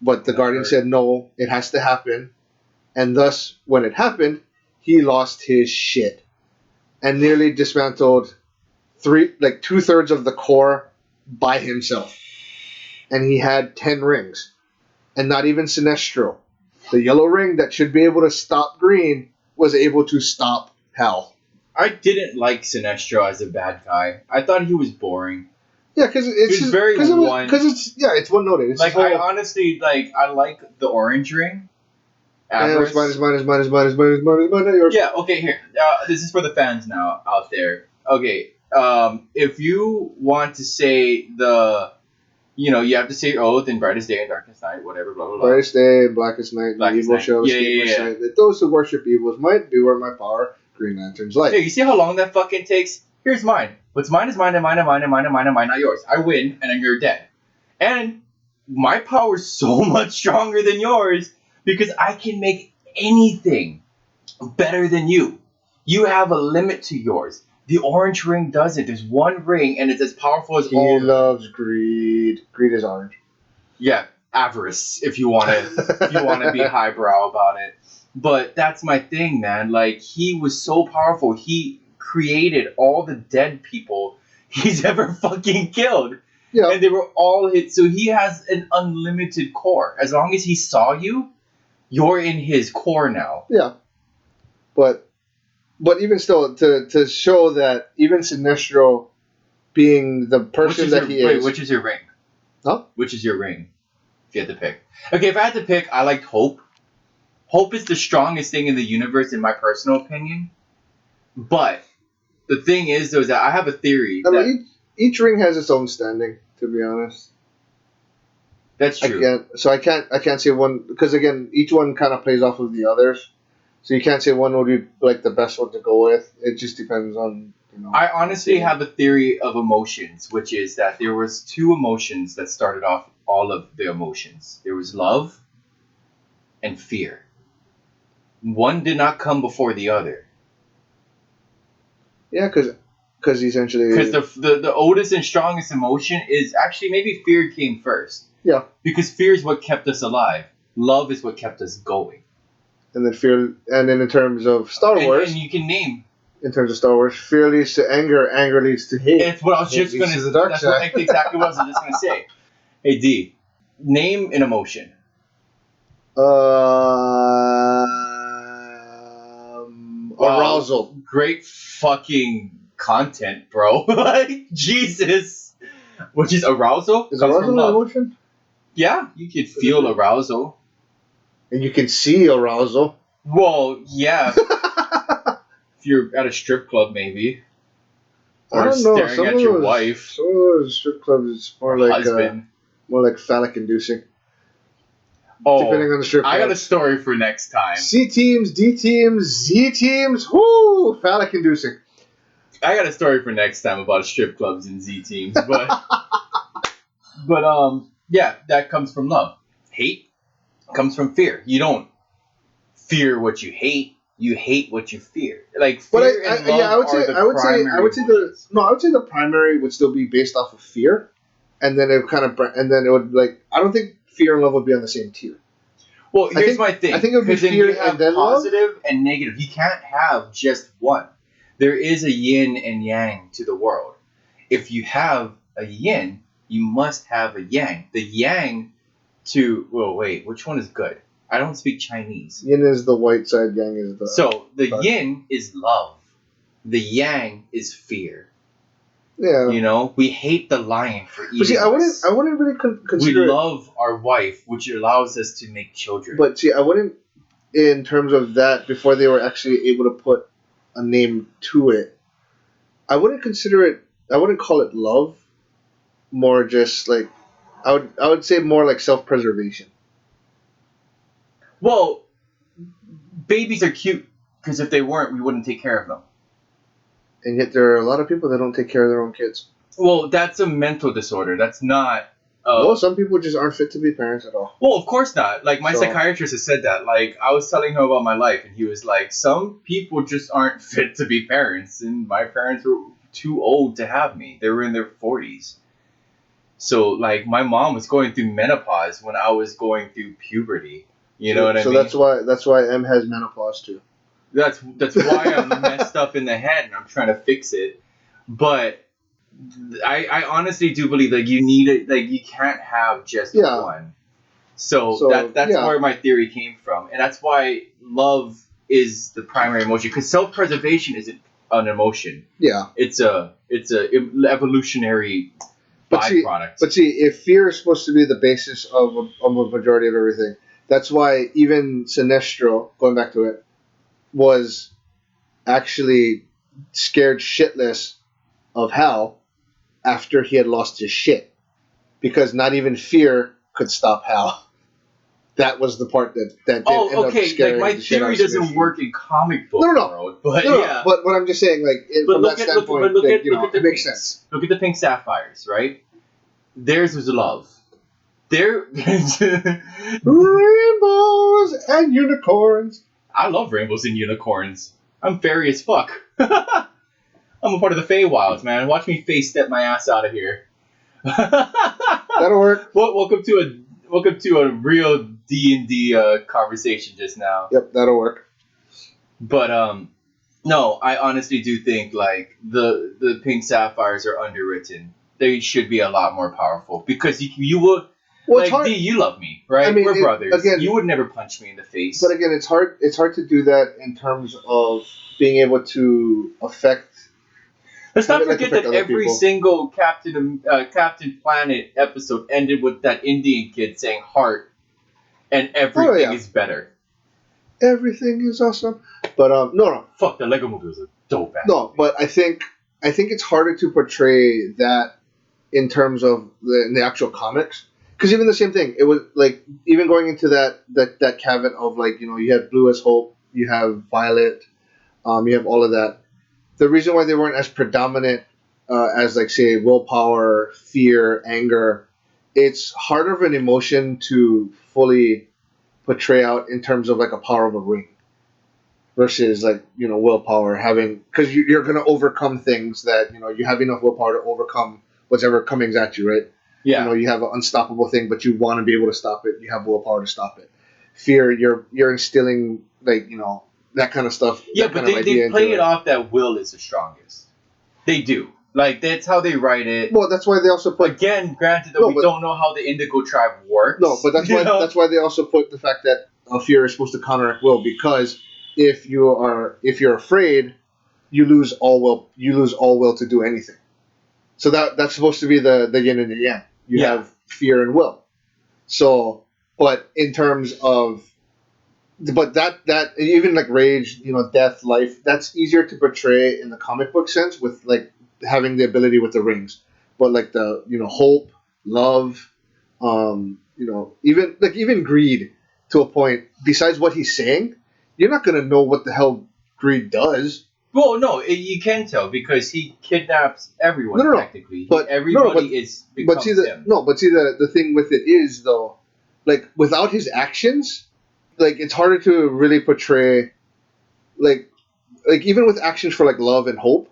S2: But the Guardian said no, it has to happen, and thus when it happened, he lost his shit and nearly dismantled 2/3 of the Corps by himself. And he had 10 rings. And not even Sinestro, the yellow ring that should be able to stop Green, was able to stop Hal.
S1: I didn't like Sinestro as a bad guy. I thought he was boring.
S2: Yeah, because it's
S1: very one.
S2: Because it's one noted. It's
S1: like, I honestly I like the orange ring.
S2: Avarice. Mine. Yours.
S1: Yeah. Okay. Here. This is for the fans now out there. Okay. If you want to say you have to say oath in Brightest Day and Darkest Night, whatever, blah, blah, blah.
S2: Brightest Day, Blackest Night,
S1: Blackest
S2: evil
S1: Night.
S2: shall escape my sight. That those who worship evils might beware my power. Green Lantern's light.
S1: Hey, you see how long that fucking takes? Here's mine. What's mine is mine and mine and mine and mine and mine and mine, not yours. I win, and then you're dead. And my power's so much stronger than yours because I can make anything better than you. You have a limit to yours. The orange ring doesn't. There's one ring, and it's as powerful as all.
S2: He loves greed. Greed is orange.
S1: Yeah, avarice. If you want to be highbrow about it. But that's my thing, man. Like, he was so powerful. He created all the dead people he's ever fucking killed.
S2: Yeah.
S1: And they were all hit. So he has an unlimited core. As long as he saw you, you're in his core now.
S2: Yeah. But even still, to show that even Sinestro, being the person that he is...
S1: Which is your ring?
S2: Huh?
S1: Which is your ring? If you had to pick. Okay, if I had to pick, I liked Hope. Hope is the strongest thing in the universe, in my personal opinion. But the thing is, though, is that I have a theory.
S2: Each ring has its own standing, to be honest.
S1: That's true.
S2: I can't say one, because again, each one kind of plays off of the others. So you can't say one would be like the best one to go with. It just depends on,
S1: I honestly have a theory of emotions, which is that there was two emotions that started off all of the emotions. There was love and fear. One did not come before the other.
S2: Yeah, because essentially...
S1: Because the oldest and strongest emotion is actually maybe fear came first.
S2: Yeah.
S1: Because fear is what kept us alive. Love is what kept us going.
S2: And then fear, and then in terms of Star Wars...
S1: And you can name...
S2: In terms of Star Wars, fear leads to anger, anger leads to hate.
S1: It's what I was just going to say. That's exactly what I was just going to say. Hey, D, name an emotion.
S2: Arousal.
S1: Great fucking content, bro. Like, Jesus. Which is arousal?
S2: Is arousal an emotion?
S1: Yeah, you could feel arousal.
S2: And you can see arousal.
S1: Well, yeah. If you're at a strip club, maybe. Or staring at your wife.
S2: Some of those strip clubs, it's more like
S1: husband.
S2: More like phallic inducing.
S1: Oh,
S2: depending on the strip club.
S1: I got a story for next time.
S2: C teams, D teams, Z teams, whoo, phallic inducing.
S1: I got a story for next time about strip clubs and Z teams, but yeah, that comes from love. Hate comes from fear. You don't fear what you hate. You hate what you fear. Like fear and love
S2: I would say the primary would still be based off of fear, and then it would like, I don't think fear and love would be on the same tier.
S1: Well, here's my thing.
S2: I think it would be fear
S1: and then positive and negative. You can't have just one. there is a yin and yang to the world. If you have a yin, you must have a yang. The yang to well, wait, which one is good? I don't speak Chinese.
S2: Yin is the white side, yang is the.
S1: So the
S2: dark.
S1: yin is love. The yang is fear.
S2: Yeah.
S1: You know, we hate the lion for eating.
S2: But see, I
S1: us.
S2: wouldn't really
S1: We
S2: consider.
S1: love our wife, which allows us to make children.
S2: But see, I wouldn't, in terms of that, before they were actually able to put a name to it, I wouldn't consider it. I wouldn't call it love. More just like, I would say more like self-preservation.
S1: Well, babies are cute because if they weren't, we wouldn't take care of them.
S2: And yet there are a lot of people that don't take care of their own kids.
S1: Well, that's a mental disorder. That's not.
S2: Well, some people just aren't fit to be parents at all.
S1: Well, of course not. Like, my
S2: So-
S1: psychiatrist has said that. Like, I was telling him about my life, and he was like, some people just aren't fit to be parents, and my parents were too old to have me. They were in their 40s. So, like, my mom was going through menopause when I was going through puberty. You know what I mean?
S2: So that's why M has menopause too.
S1: That's why I'm messed up in the head, and I'm trying to fix it. But I honestly do believe like you need it. Like you can't have just
S2: Yeah.
S1: one. So that's
S2: yeah.
S1: where my theory came from, and that's why love is the primary emotion. Because self-preservation isn't an emotion.
S2: Yeah.
S1: It's a evolutionary byproduct.
S2: But see, if fear is supposed to be the basis of a majority of everything, that's why even Sinestro, going back to it, was actually scared shitless of Hal after he had lost his shit. Because not even fear could stop Hal. That was the part that did end up
S1: okay.
S2: scaring
S1: Like my
S2: the shit out
S1: theory
S2: of
S1: doesn't
S2: Sinestro.
S1: work in comic book
S2: No.
S1: world, but
S2: No,
S1: yeah.
S2: but what I'm just saying, like
S1: But
S2: from
S1: look
S2: that
S1: at
S2: standpoint,
S1: look at
S2: it
S1: the
S2: makes
S1: pinks.
S2: sense.
S1: Look at the pink sapphires, right? Theirs was love.
S2: Rainbows and unicorns.
S1: I love rainbows and unicorns. I'm fairy as fuck. I'm a part of the Feywilds, man. Watch me face step my ass out of here.
S2: That'll work.
S1: Welcome to a real D&D conversation just now.
S2: Yep, that'll work.
S1: But no, I honestly do think like the pink sapphires are underwritten. They should be a lot more powerful because you would.
S2: Well,
S1: Like,
S2: it's hard.
S1: D, you love me, right?
S2: I mean,
S1: We're brothers.
S2: again-
S1: You would never punch me in the face.
S2: But again, it's hard. It's hard to do that in terms of being able to affect.
S1: Let's not
S2: I would like to
S1: forget
S2: pick
S1: that
S2: other
S1: every
S2: people.
S1: single Captain Planet episode ended with that Indian kid saying "heart," and everything
S2: yeah.
S1: is better.
S2: Everything is awesome, but no.
S1: Fuck, the Lego Movie was a dope ass.
S2: No, but I think it's harder to portray that in terms of the actual comics. Because even the same thing, it was like even going into that caveat of like you have Blue as Hope, you have Violet, you have all of that. The reason why they weren't as predominant as like say willpower, fear, anger, it's harder of an emotion to fully portray out in terms of like a power of a ring versus like willpower having because you're gonna overcome things that you have enough willpower to overcome whatever coming at you, right?
S1: Yeah.
S2: You have an unstoppable thing, but you want to be able to stop it. You have willpower to stop it. Fear, you're instilling like that kind of stuff.
S1: Yeah,
S2: that
S1: but
S2: kind of
S1: they
S2: idea
S1: play
S2: into
S1: it off that will is the strongest. They do. Like that's how they write it.
S2: Well, that's why they also put
S1: Again, granted that
S2: No,
S1: we
S2: but-
S1: don't know how the Indigo tribe works.
S2: no, but that's
S1: you
S2: why
S1: know?
S2: that's why they also put the fact that fear is supposed to counteract will because if you're afraid, you lose all will to do anything. So that's supposed to be the yin and the yang. You
S1: Yeah.
S2: have fear and will. So, but in terms of, but that even like rage, death, life, that's easier to portray in the comic book sense with like having the ability with the rings. But like the hope, love, even greed to a point. Besides what he's saying, you're not gonna know what the hell greed does.
S1: Well, no, you can tell because he kidnaps everyone
S2: No.
S1: technically.
S2: But-
S1: Everybody is becomes
S2: But see
S1: him.
S2: the thing with it is though, like without his actions, like it's harder to really portray, like even with actions for like love and hope,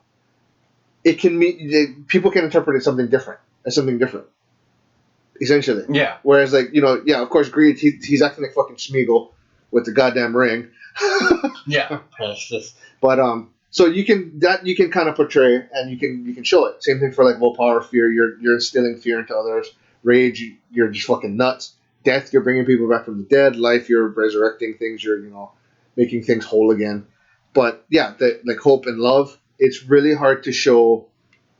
S2: it can mean people can interpret it something different as something different. Essentially,
S1: Yeah.
S2: whereas like of course greed he's acting like fucking Smeagol with the goddamn ring.
S1: Yeah.
S2: But So you can kind of portray, and you can show it. Same thing for like willpower, fear. You're instilling fear into others. Rage, you're just fucking nuts. Death, you're bringing people back from the dead. Life, you're resurrecting things. You're making things whole again. But yeah, like hope and love, it's really hard to show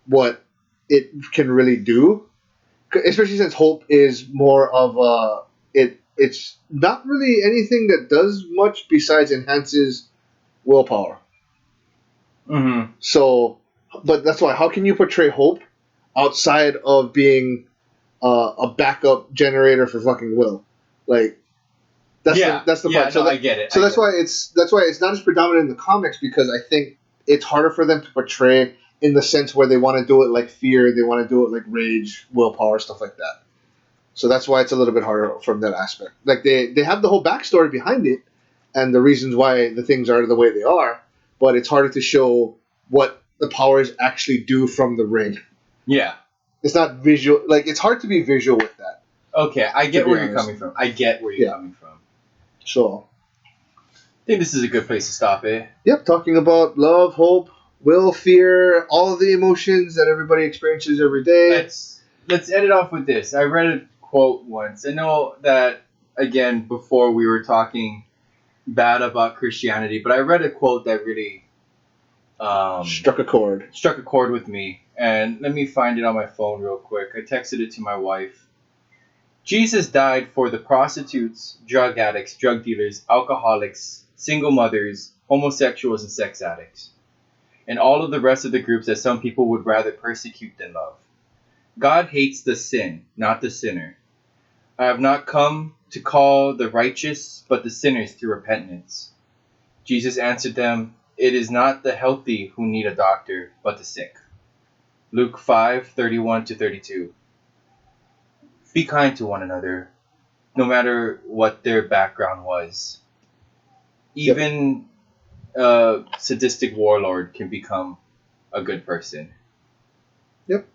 S2: what it can really do, especially since hope is more of a it's not really anything that does much besides enhances willpower.
S1: Mm-hmm.
S2: So, but that's why. How can you portray hope outside of being a backup generator for fucking will? Like that's the part.
S1: No, I get it.
S2: So that's why it's not as predominant in the comics, because I think it's harder for them to portray in the sense where they want to do it like fear, they want to do it like rage, willpower, stuff like that. So that's why it's a little bit harder from that aspect. Like they have the whole backstory behind it and the reasons why the things are the way they are, but it's harder to show what the powers actually do from the ring.
S1: Yeah.
S2: It's not visual. Like, it's hard to be visual with that.
S1: Okay, I get where you're coming from. So,
S2: I
S1: think this is a good place to stop it.
S2: Yep, talking about love, hope, will, fear, all of the emotions that everybody experiences every day.
S1: Let's end it off with this. I read a quote once. I know that, again, before we were talking bad about Christianity, but I read a quote that really
S2: struck a chord
S1: with me. And let me find it on my phone real quick. I texted it to my wife. Jesus died for the prostitutes, drug addicts, drug dealers, alcoholics, single mothers, homosexuals, and sex addicts, and all of the rest of the groups that some people would rather persecute than love. God hates the sin, not the sinner. I have not come to call the righteous, but the sinners to repentance. Jesus answered them, "It is not the healthy who need a doctor, but the sick." Luke 5:31-32. Be kind to one another, no matter what their background was. Even a sadistic warlord can become a good person.
S2: Yep.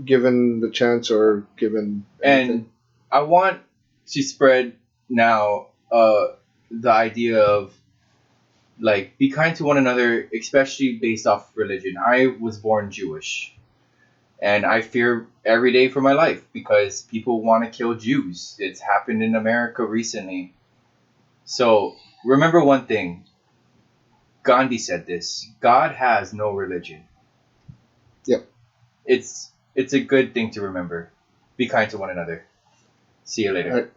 S2: Given the chance or given anything.
S1: And I want to spread now the idea of, like, be kind to one another, especially based off religion. I was born Jewish. And I fear every day for my life because people want to kill Jews. It's happened in America recently. So remember one thing. Gandhi said this. God has no religion.
S2: Yep.
S1: It's a good thing to remember. Be kind to one another. See you later.